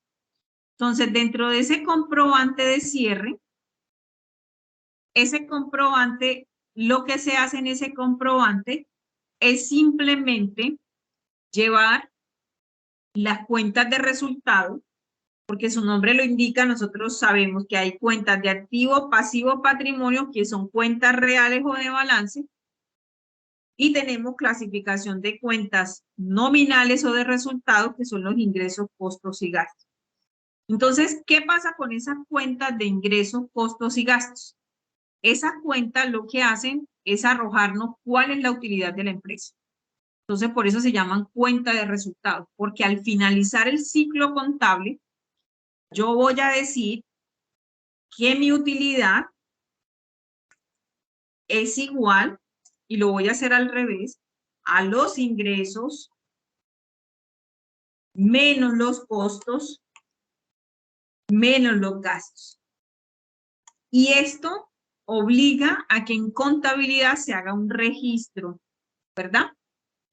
Entonces, dentro de ese comprobante de cierre, ese comprobante, lo que se hace en ese comprobante es simplemente llevar las cuentas de resultado, porque su nombre lo indica. Nosotros sabemos que hay cuentas de activo, pasivo, patrimonio, que son cuentas reales o de balance, y tenemos clasificación de cuentas nominales o de resultados, que son los ingresos, costos y gastos. Entonces, ¿qué pasa con esas cuentas de ingresos, costos y gastos? Esas cuentas lo que hacen es arrojarnos cuál es la utilidad de la empresa. Entonces, por eso se llaman cuenta de resultados, porque al finalizar el ciclo contable, yo voy a decir que mi utilidad es igual, y lo voy a hacer al revés, a los ingresos menos los costos menos los gastos. Y esto obliga a que en contabilidad se haga un registro, ¿verdad?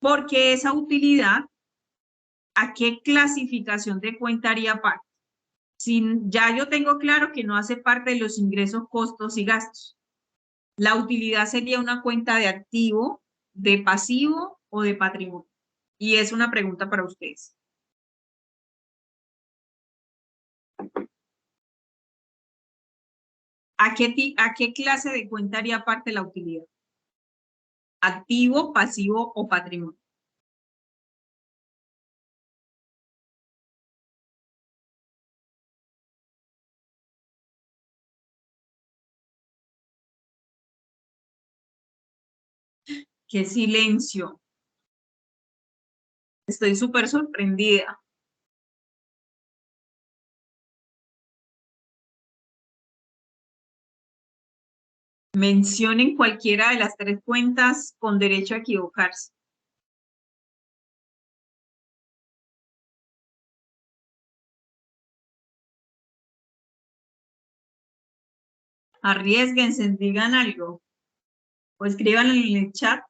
Porque esa utilidad, ¿a qué clasificación de cuenta haría parte? Si ya yo tengo claro que no hace parte de los ingresos, costos y gastos. La utilidad sería una cuenta de activo, de pasivo o de patrimonio. Y es una pregunta para ustedes. ¿A qué clase de cuenta haría parte la utilidad? ¿Activo, pasivo o patrimonio? ¡Qué silencio! Estoy súper sorprendida. Mencionen cualquiera de las tres cuentas con derecho a equivocarse. Arriésguense, digan algo. O escriban en el chat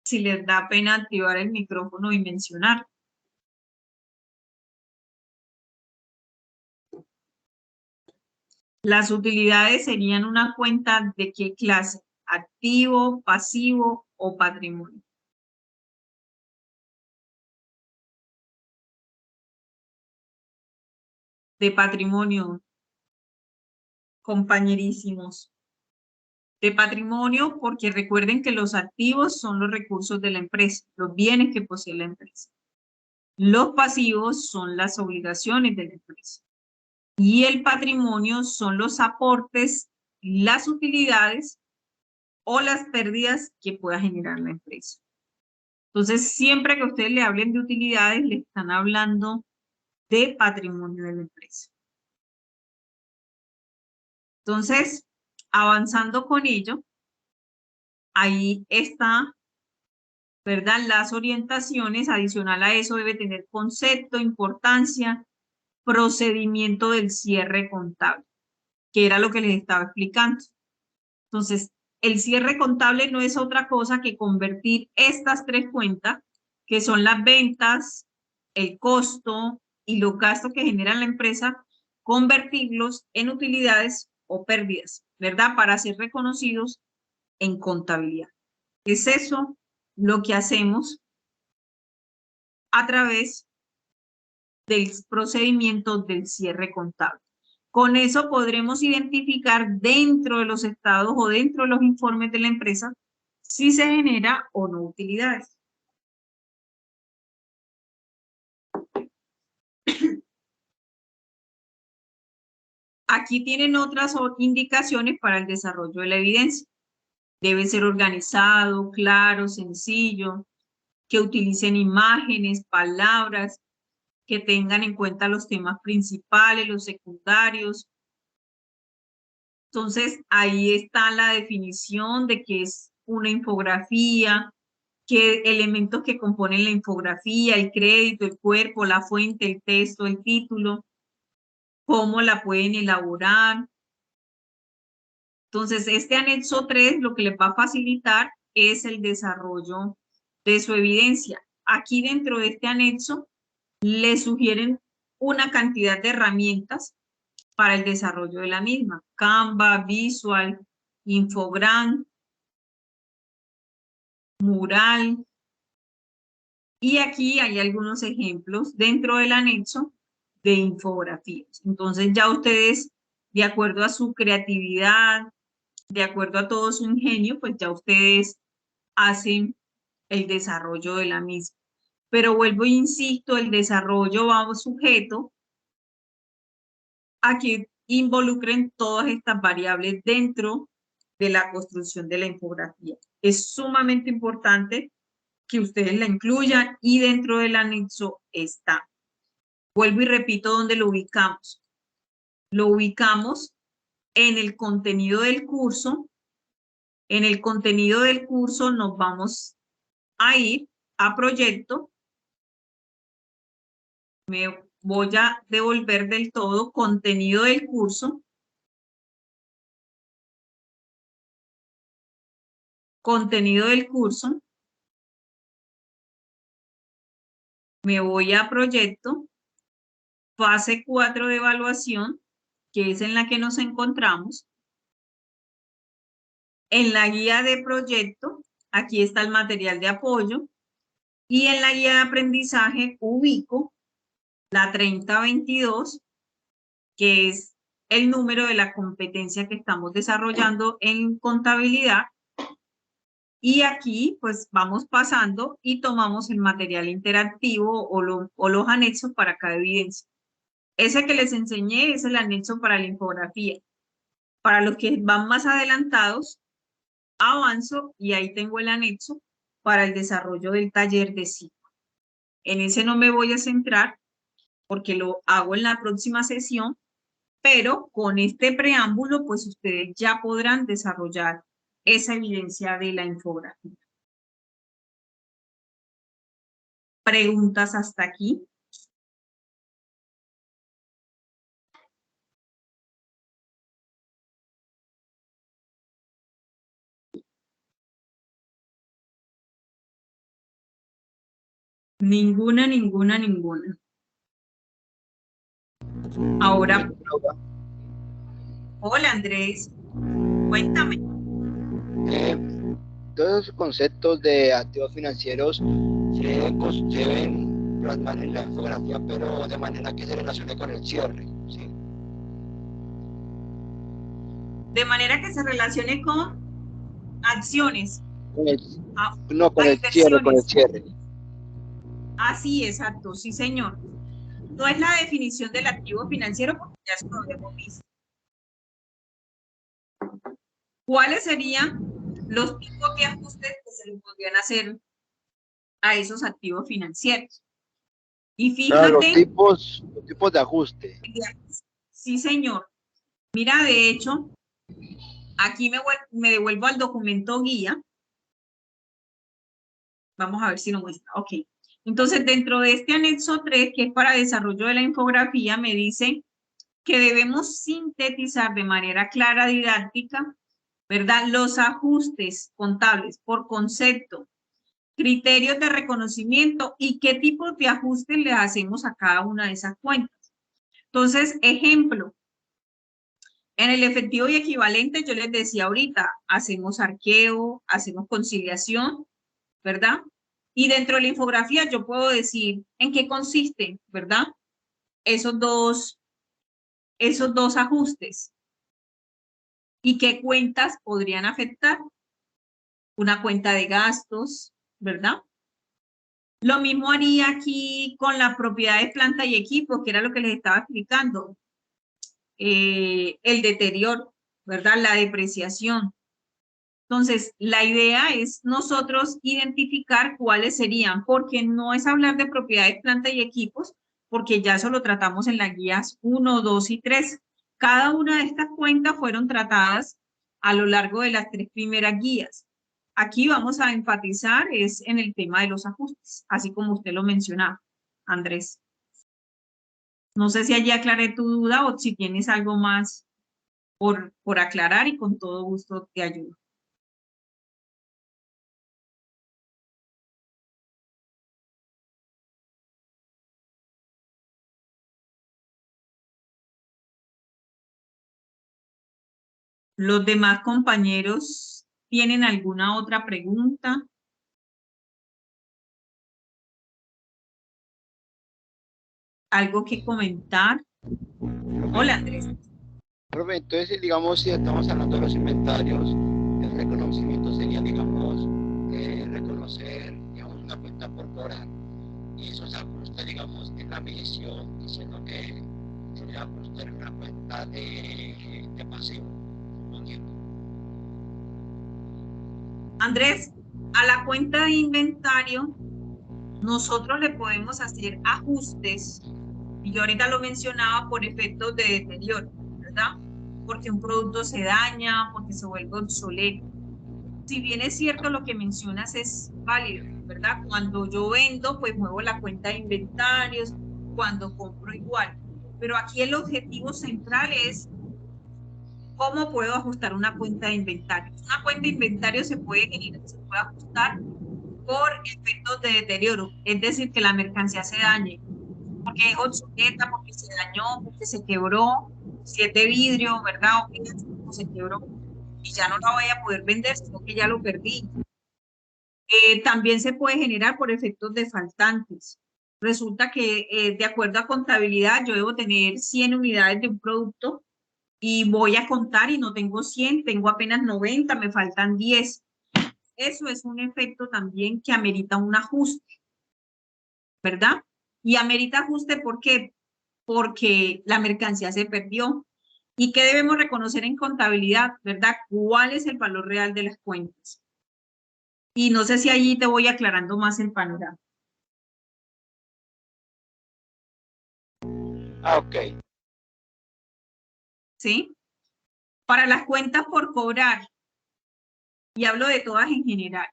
si les da pena activar el micrófono y mencionar. Las utilidades serían una cuenta de qué clase, activo, pasivo o patrimonio. De patrimonio, compañerísimos. De patrimonio, porque recuerden que los activos son los recursos de la empresa, los bienes que posee la empresa. Los pasivos son las obligaciones de la empresa. Y el patrimonio son los aportes, las utilidades o las pérdidas que pueda generar la empresa. Entonces, siempre que ustedes le hablen de utilidades, le están hablando de patrimonio de la empresa. Entonces, avanzando con ello, ahí está, ¿verdad? Las orientaciones, adicional a eso debe tener concepto, importancia, procedimiento del cierre contable, que era lo que les estaba explicando. Entonces, el cierre contable no es otra cosa que convertir estas tres cuentas, que son las ventas, el costo y los gastos que genera la empresa, convertirlos en utilidades o pérdidas, ¿verdad? Para ser reconocidos en contabilidad. Es eso lo que hacemos a través del procedimiento del cierre contable. Con eso podremos identificar dentro de los estados o dentro de los informes de la empresa si se genera o no utilidades. Aquí tienen otras indicaciones para el desarrollo de la evidencia. Debe ser organizado, claro, sencillo, que utilicen imágenes, palabras, que tengan en cuenta los temas principales, los secundarios. Entonces, ahí está la definición de qué es una infografía, qué elementos que componen la infografía, el crédito, el cuerpo, la fuente, el texto, el título, cómo la pueden elaborar. Entonces, este anexo 3 lo que les va a facilitar es el desarrollo de su evidencia. Aquí dentro de este anexo les sugieren una cantidad de herramientas para el desarrollo de la misma. Canva, Visual, Infogram, Mural. Y aquí hay algunos ejemplos dentro del anexo de infografías. Entonces ya ustedes, de acuerdo a su creatividad, de acuerdo a todo su ingenio, pues ya ustedes hacen el desarrollo de la misma. Pero vuelvo e insisto, el desarrollo va sujeto a que involucren todas estas variables dentro de la construcción de la infografía. Es sumamente importante que ustedes la incluyan y dentro del anexo está. Vuelvo y repito dónde lo ubicamos. Lo ubicamos en el contenido del curso En el contenido del curso nos vamos a ir a proyecto. Me voy a devolver del todo contenido del curso. Contenido del curso. Me voy a proyecto. Fase 4 de evaluación, que es en la que nos encontramos. En la guía de proyecto, aquí está el material de apoyo. Y en la guía de aprendizaje ubico la 3022, que es el número de la competencia que estamos desarrollando en contabilidad. Y aquí pues vamos pasando y tomamos el material interactivo o los anexos para cada evidencia. Ese que les enseñé es el anexo para la infografía. Para los que van más adelantados, avanzo y ahí tengo el anexo para el desarrollo del taller de ciclo. En ese no me voy a centrar porque lo hago en la próxima sesión, pero con este preámbulo, pues ustedes ya podrán desarrollar esa evidencia de la infografía. ¿Preguntas hasta aquí? Ninguna, ninguna, ninguna. Ahora, hola Andrés, cuéntame. Todos esos conceptos de activos financieros se ven plasmar en la infografía, pero de manera que se relacione con el cierre, ¿sí? De manera que se relacione con acciones. No, con el cierre, con el cierre. Ah, sí, exacto, sí señor. No es la definición del activo financiero porque ya eso lo hemos visto. ¿Cuáles serían los tipos de ajustes que se le podrían hacer a esos activos financieros? Y fíjate... Los tipos de ajuste. Sí, señor. Mira, de hecho, aquí me devuelvo al documento guía. Vamos a ver si lo muestra. Ok. Entonces, dentro de este anexo 3, que es para desarrollo de la infografía, me dice que debemos sintetizar de manera clara, didáctica, ¿verdad? Los ajustes contables por concepto, criterios de reconocimiento y qué tipo de ajustes le hacemos a cada una de esas cuentas. Entonces, ejemplo, en el efectivo y equivalente, yo les decía ahorita, hacemos arqueo, hacemos conciliación, ¿verdad? Y dentro de la infografía yo puedo decir en qué consisten, ¿verdad? Esos dos ajustes. ¿Y qué cuentas podrían afectar? Una cuenta de gastos, ¿verdad? Lo mismo haría aquí con la propiedad de planta y equipo, que era lo que les estaba explicando. El deterioro, ¿verdad? La depreciación. Entonces, la idea es nosotros identificar cuáles serían, porque no es hablar de propiedades, planta y equipos, porque ya eso lo tratamos en las guías 1, 2 y 3. Cada una de estas cuentas fueron tratadas a lo largo de las 3 primeras guías. Aquí vamos a enfatizar es en el tema de los ajustes, así como usted lo mencionaba, Andrés. No sé si allí aclaré tu duda o si tienes algo más por aclarar y con todo gusto te ayudo. ¿Los demás compañeros tienen alguna otra pregunta? ¿Algo que comentar? Hola, Andrés. Profe, entonces, digamos, si estamos hablando de los inventarios, el reconocimiento sería, digamos, reconocer, digamos, una cuenta corporal y esos ajustes, digamos, en la medición, diciendo que sería ajustar una cuenta de pasivo, suponiendo. Andrés, a la cuenta de inventario, nosotros le podemos hacer ajustes, y yo ahorita lo mencionaba por efectos de deterioro, ¿verdad? Porque un producto se daña, porque se vuelve obsoleto. si bien es cierto lo que mencionas es válido, ¿verdad? Cuando yo vendo, pues muevo la cuenta de inventarios, cuando compro igual. Pero aquí el objetivo central es cómo puedo ajustar una cuenta de inventarios. Una cuenta de inventarios se puede ajustar por efectos de deterioro, es decir, que la mercancía se dañe, porque es obsoleta, porque se dañó, porque se quebró, si es de vidrio, ¿verdad? O se quebró y ya no la voy a poder vender, sino que ya lo perdí. También se puede generar por efectos defaltantes. Resulta que de acuerdo a contabilidad yo debo tener 100 unidades de un producto y voy a contar y no tengo 100, tengo apenas 90, me faltan 10. Eso es un efecto también que amerita un ajuste, ¿verdad? Y amerita ajuste ¿por qué? Porque la mercancía se perdió. ¿Y qué debemos reconocer en contabilidad, verdad? ¿Cuál es el valor real de las cuentas? Y no sé si allí te voy aclarando más el panorama. Ok. ¿Sí? Para las cuentas por cobrar, y hablo de todas en general,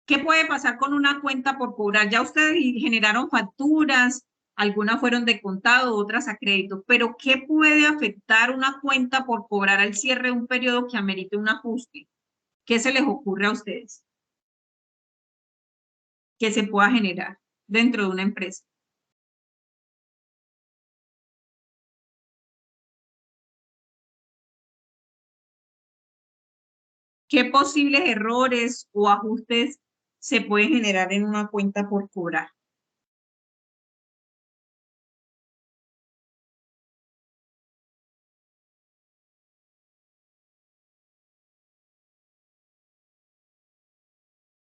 ¿qué puede pasar con una cuenta por cobrar? Ya ustedes generaron facturas, algunas fueron de contado, otras a crédito, pero ¿qué puede afectar una cuenta por cobrar al cierre de un periodo que amerite un ajuste? ¿Qué se les ocurre a ustedes que se pueda generar dentro de una empresa? ¿Qué posibles errores o ajustes se pueden generar en una cuenta por cobrar?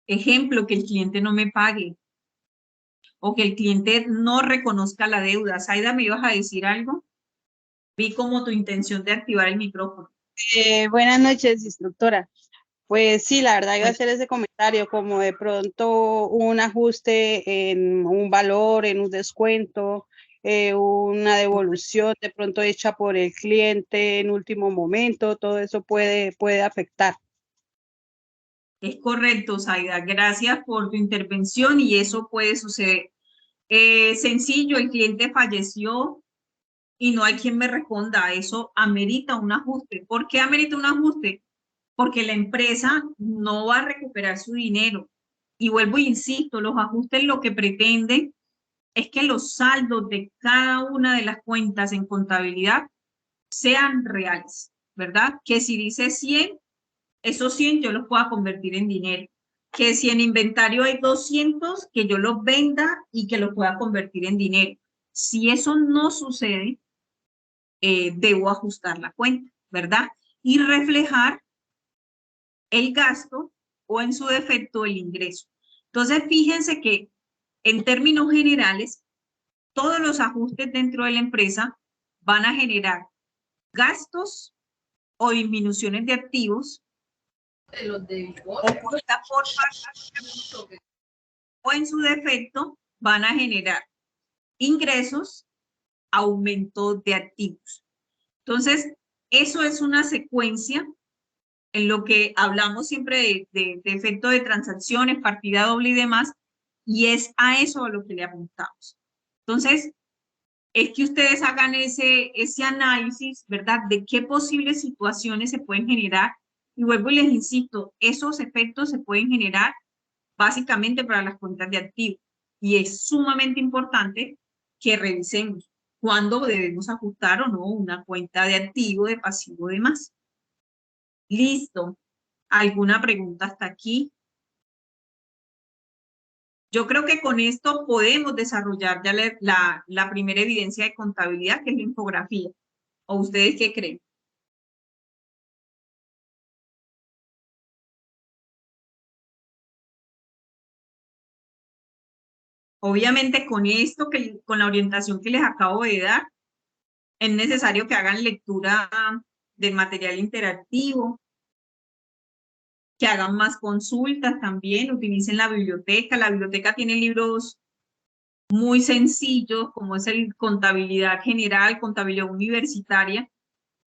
Ejemplo, que el cliente no me pague o que el cliente no reconozca la deuda. Zaida, ¿me ibas a decir algo? Vi como tu intención de activar el micrófono. Buenas noches, instructora. Pues sí, la verdad iba a hacer ese comentario, como de pronto un ajuste en un valor, en un descuento, una devolución de pronto hecha por el cliente en último momento, todo eso puede afectar. Es correcto, Zaida. Gracias por tu intervención y eso puede suceder. Sencillo, el cliente falleció y no hay quien me responda. Eso amerita un ajuste. ¿Por qué amerita un ajuste? Porque la empresa no va a recuperar su dinero. Y vuelvo e insisto, los ajustes lo que pretenden es que los saldos de cada una de las cuentas en contabilidad sean reales, ¿verdad? Que si dice 100, esos 100 yo los pueda convertir en dinero. Que si en inventario hay 200, que yo los venda y que los pueda convertir en dinero. Si eso no sucede, debo ajustar la cuenta, ¿verdad? Y reflejar el gasto o en su defecto el ingreso. Entonces, fíjense que en términos generales, todos los ajustes dentro de la empresa van a generar gastos o disminuciones de activos o en su defecto van a generar ingresos, aumento de activos. Entonces, eso es una secuencia en lo que hablamos siempre de efecto de transacciones, partida doble y demás, y es a eso a lo que le apuntamos. Entonces, es que ustedes hagan ese análisis, ¿verdad? De qué posibles situaciones se pueden generar. Y vuelvo y les insisto, esos efectos se pueden generar básicamente para las cuentas de activos. Y es sumamente importante que revisemos cuándo debemos ajustar o no una cuenta de activo, de pasivo, de más. Listo. ¿Alguna pregunta hasta aquí? Yo creo que con esto podemos desarrollar ya la primera evidencia de contabilidad, que es la infografía. ¿O ustedes qué creen? Obviamente con esto, con la orientación que les acabo de dar, es necesario que hagan lectura del material interactivo, que hagan más consultas también, utilicen la biblioteca. La biblioteca tiene libros muy sencillos, como es el Contabilidad General, Contabilidad Universitaria,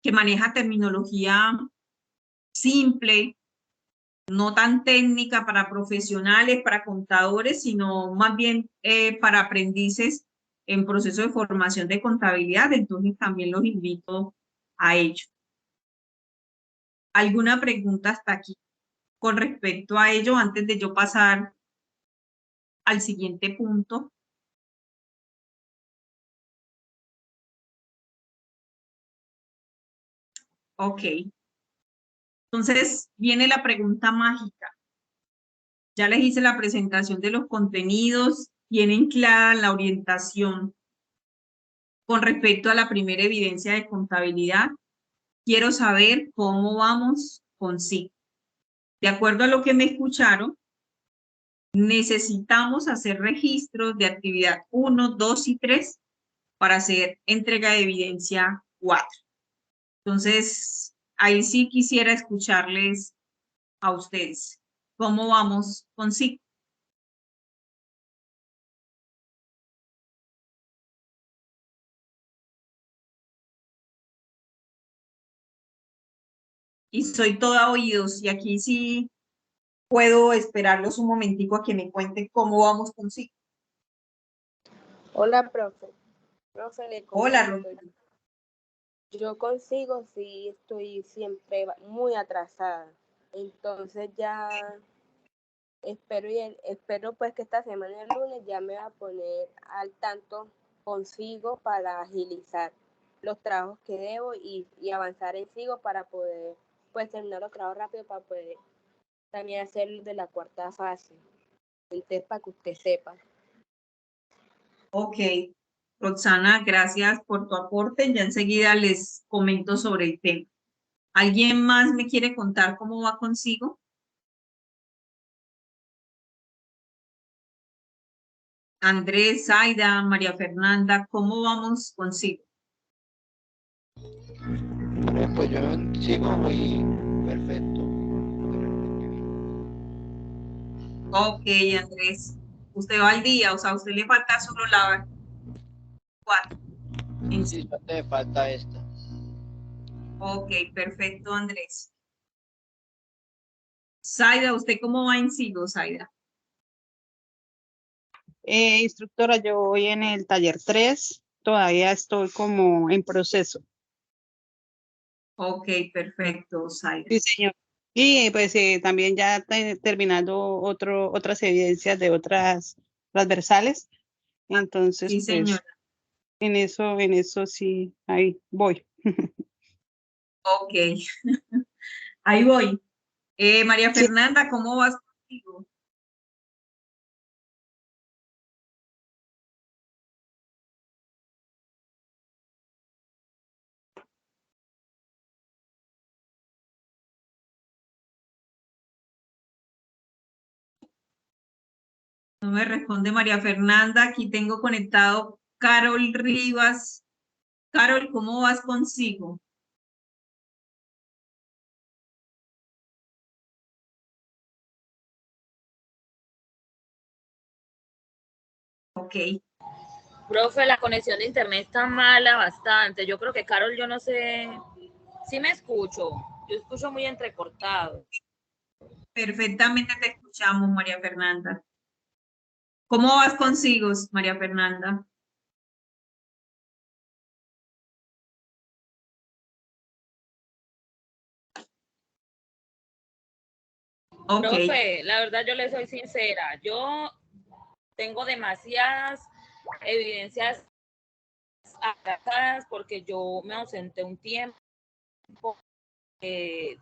que maneja terminología simple, no tan técnica para profesionales, para contadores, sino más bien para aprendices en proceso de formación de contabilidad. Entonces también los invito a ello. ¿Alguna pregunta hasta aquí con respecto a ello antes de yo pasar al siguiente punto? Ok. Entonces viene la pregunta mágica. Ya les hice la presentación de los contenidos, tienen clara la orientación con respecto a la primera evidencia de contabilidad. Quiero saber cómo vamos con sí. De acuerdo a lo que me escucharon, necesitamos hacer registros de actividad 1, 2 y 3 para hacer entrega de evidencia 4. Entonces, ahí sí quisiera escucharles a ustedes. ¿Cómo vamos con sí? Y soy toda oídos, y aquí sí puedo esperarlos un momentico a que me cuenten cómo vamos con sí. Hola, profe. Profe, le Hola, comento. Rosa. Yo consigo, sí, estoy siempre muy atrasada. Entonces ya espero pues que esta semana, el lunes, ya me va a poner al tanto consigo para agilizar los trabajos que debo y avanzar en sigo para poder pues terminar los trabajos rápido para poder también hacer de la cuarta fase. Entonces, para que usted sepa. Ok, Roxana, gracias por tu aporte. Ya enseguida les comento sobre el tema. ¿Alguien más me quiere contar cómo va consigo? Andrés, Zaida, María Fernanda, ¿cómo vamos consigo? Pues yo sigo muy perfecto. Ok, Andrés, usted va al día, o sea, a usted le falta solo la 4. Sí, te falta esta. Ok, perfecto, Andrés. Zaida, ¿usted cómo va en sigo, Zaida? Instructora, yo voy en el taller 3, todavía estoy como en proceso. Ok, perfecto, Zaida. Sí, señor. Y pues también ya terminando otras evidencias de otras transversales. Entonces, Sí, pues señora. en eso sí, ahí voy. Ok, ahí voy. María Sí. Fernanda, ¿cómo vas contigo? No me responde María Fernanda. Aquí tengo conectado Carol Rivas. Carol, ¿cómo vas consigo? Ok. Profe, la conexión de internet está mala bastante. Yo creo que Carol, yo no sé, sí me escucho. Yo escucho muy entrecortado. Perfectamente te escuchamos, María Fernanda. ¿Cómo vas consigo, María Fernanda? Ok. Profe, la verdad yo le soy sincera. Yo tengo demasiadas evidencias atrasadas porque yo me ausenté un tiempo.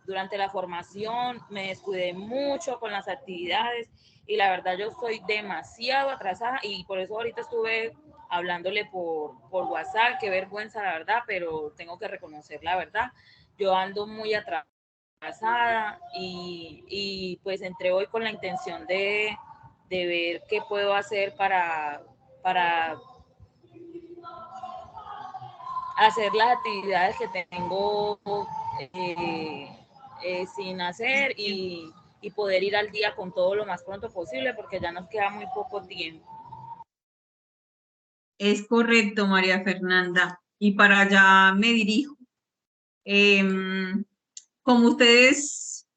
Durante la formación me descuidé mucho con las actividades y la verdad yo estoy demasiado atrasada y por eso ahorita estuve hablándole por WhatsApp, qué vergüenza la verdad, pero tengo que reconocer la verdad. Yo ando muy atrasada y pues entré hoy con la intención de ver qué puedo hacer para hacer las actividades que tengo eh, sin hacer y poder ir al día con todo lo más pronto posible porque ya nos queda muy poco tiempo. Es correcto, María Fernanda. Y para allá me dirijo. Como ustedes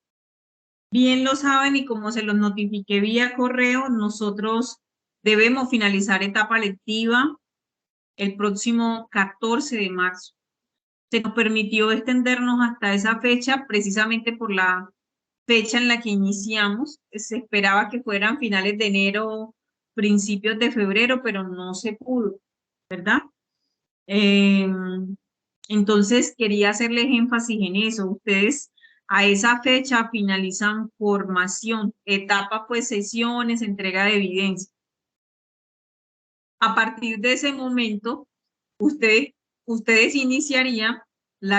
bien lo saben y como se los notifiqué vía correo, nosotros debemos finalizar etapa lectiva el próximo 14 de marzo. Se nos permitió extendernos hasta esa fecha precisamente por la fecha en la que iniciamos. Se esperaba que fueran finales de enero, principios de febrero, pero no se pudo, ¿verdad? Entonces quería hacerles énfasis en eso. Ustedes a esa fecha finalizan formación, etapa pues sesiones, entrega de evidencia. A partir de ese momento, ustedes iniciarían la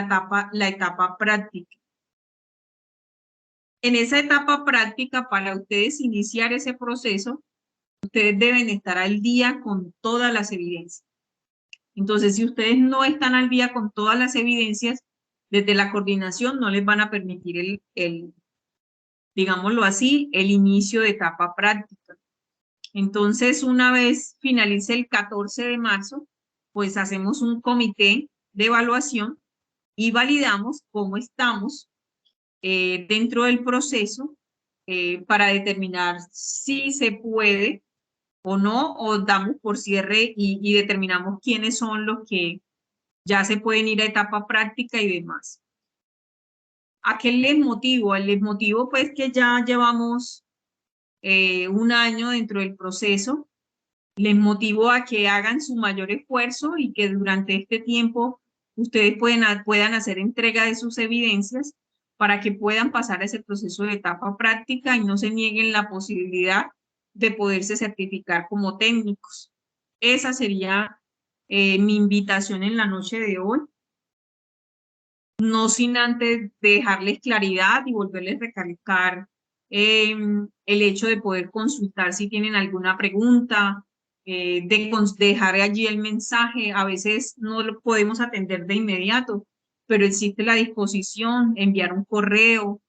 etapa práctica. En esa etapa práctica, para ustedes iniciar ese proceso, ustedes deben estar al día con todas las evidencias. Entonces, si ustedes no están al día con todas las evidencias, desde la coordinación no les van a permitir digámoslo así, el inicio de etapa práctica. Entonces, una vez finalice el 14 de marzo, pues hacemos un comité de evaluación y validamos cómo estamos dentro del proceso para determinar si se puede o no, o damos por cierre y determinamos quiénes son los que ya se pueden ir a etapa práctica y demás. ¿A qué les motivo? Les motivo pues que ya llevamos un año dentro del proceso. Les motivo a que hagan su mayor esfuerzo y que durante este tiempo ustedes puedan hacer entrega de sus evidencias para que puedan pasar ese proceso de etapa práctica y no se nieguen la posibilidad de poderse certificar como técnicos. Esa sería mi invitación en la noche de hoy. No sin antes dejarles claridad y volverles a recalcar el hecho de poder consultar si tienen alguna pregunta, dejar allí el mensaje. A veces no lo podemos atender de inmediato, pero existe la disposición, enviar un correo.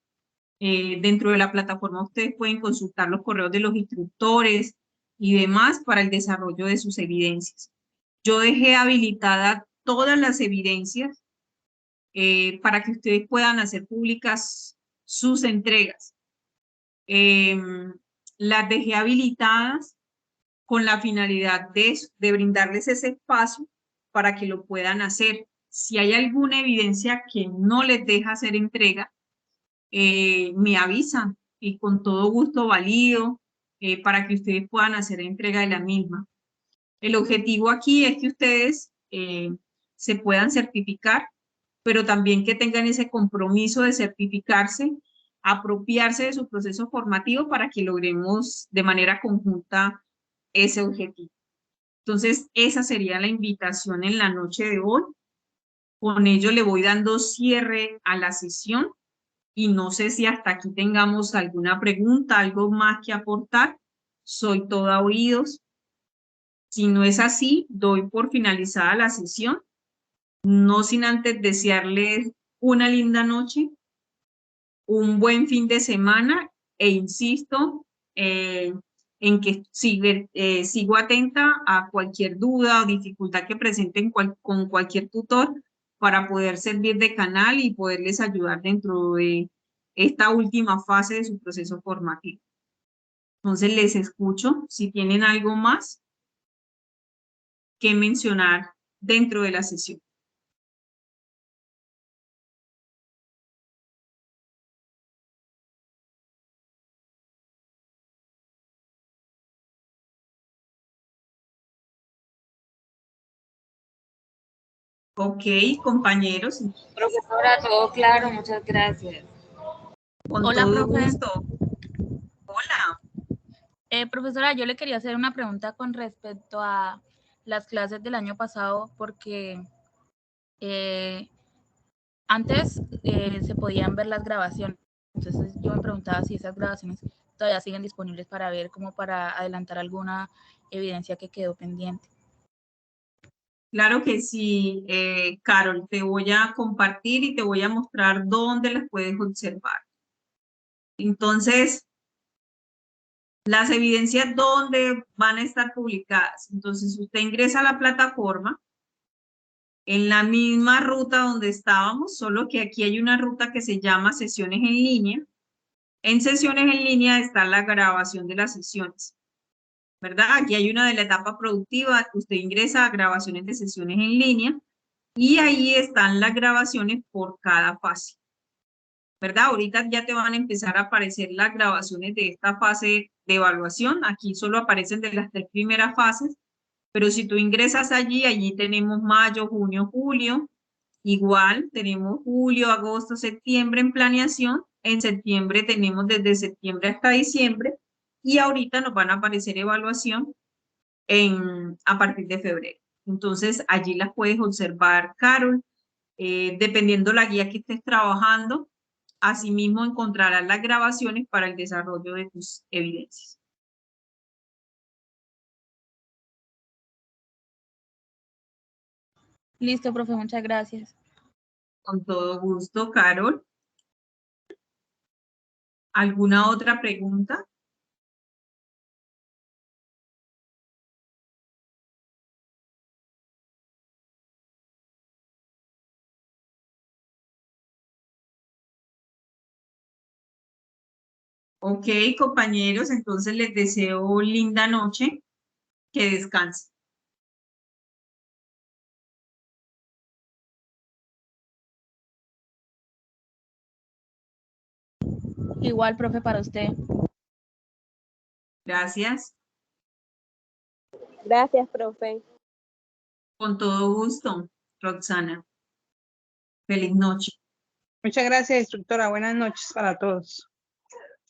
Dentro de la plataforma ustedes pueden consultar los correos de los instructores y demás para el desarrollo de sus evidencias. Yo dejé habilitadas todas las evidencias para que ustedes puedan hacer públicas sus entregas. Las dejé habilitadas con la finalidad de brindarles ese espacio para que lo puedan hacer. Si hay alguna evidencia que no les deja hacer entrega, me avisan y con todo gusto valido para que ustedes puedan hacer entrega de la misma. El objetivo aquí es que ustedes se puedan certificar, pero también que tengan ese compromiso de certificarse, apropiarse de su proceso formativo para que logremos de manera conjunta ese objetivo. Entonces, esa sería la invitación en la noche de hoy. Con ello le voy dando cierre a la sesión y no sé si hasta aquí tengamos alguna pregunta, algo más que aportar. Soy toda oídos. Si no es así, doy por finalizada la sesión. No sin antes desearles una linda noche, un buen fin de semana e insisto en que sigo atenta a cualquier duda o dificultad que presenten con cualquier tutor para poder servir de canal y poderles ayudar dentro de esta última fase de su proceso formativo. Entonces les escucho si tienen algo más que mencionar dentro de la sesión. Ok, compañeros. Profesora, todo claro, muchas gracias. Con Hola, todo profe. gusto. Hola. Profesora, yo le quería hacer una pregunta con respecto a las clases del año pasado, porque antes se podían ver las grabaciones. Entonces yo me preguntaba si esas grabaciones todavía siguen disponibles para ver, como para adelantar alguna evidencia que quedó pendiente. Claro que sí, Carol, te voy a compartir y te voy a mostrar dónde las puedes observar. Entonces, las evidencias dónde van a estar publicadas. Entonces, usted ingresa a la plataforma en la misma ruta donde estábamos, solo que aquí hay una ruta que se llama sesiones en línea. En sesiones en línea está la grabación de las sesiones, ¿verdad? Aquí hay una de la etapa productiva, usted ingresa a grabaciones de sesiones en línea y ahí están las grabaciones por cada fase, ¿verdad? Ahorita ya te van a empezar a aparecer las grabaciones de esta fase de evaluación. Aquí solo aparecen de las 3 primeras fases, pero si tú ingresas allí, allí tenemos mayo, junio, julio. Igual tenemos julio, agosto, septiembre en planeación. En septiembre tenemos desde septiembre hasta diciembre. Y ahorita nos van a aparecer evaluación a partir de febrero. Entonces, allí las puedes observar, Carol. Dependiendo la guía que estés trabajando, asimismo encontrarás las grabaciones para el desarrollo de tus evidencias. Listo, profe, muchas gracias. Con todo gusto, Carol. ¿Alguna otra pregunta? Ok, compañeros, entonces les deseo linda noche, que descansen. Igual, profe, para usted. Gracias. Gracias, profe. Con todo gusto, Roxana. Feliz noche. Muchas gracias, instructora. Buenas noches para todos.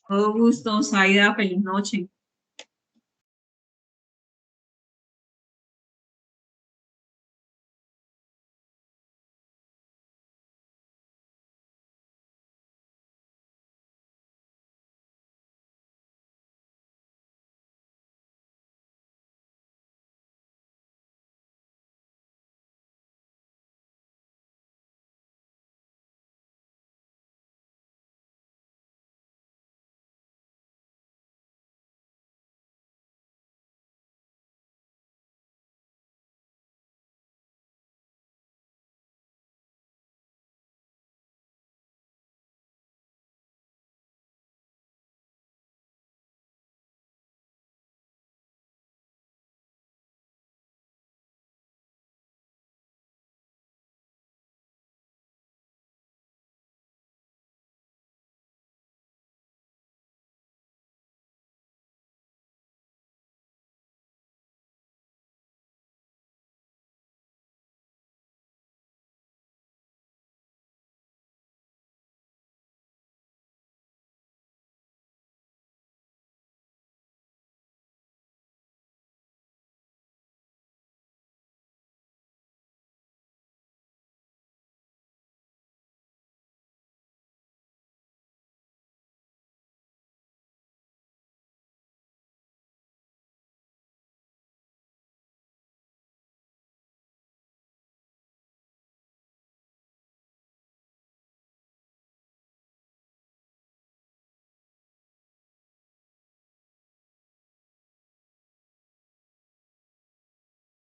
Todo gusto, Zaida. Feliz noche.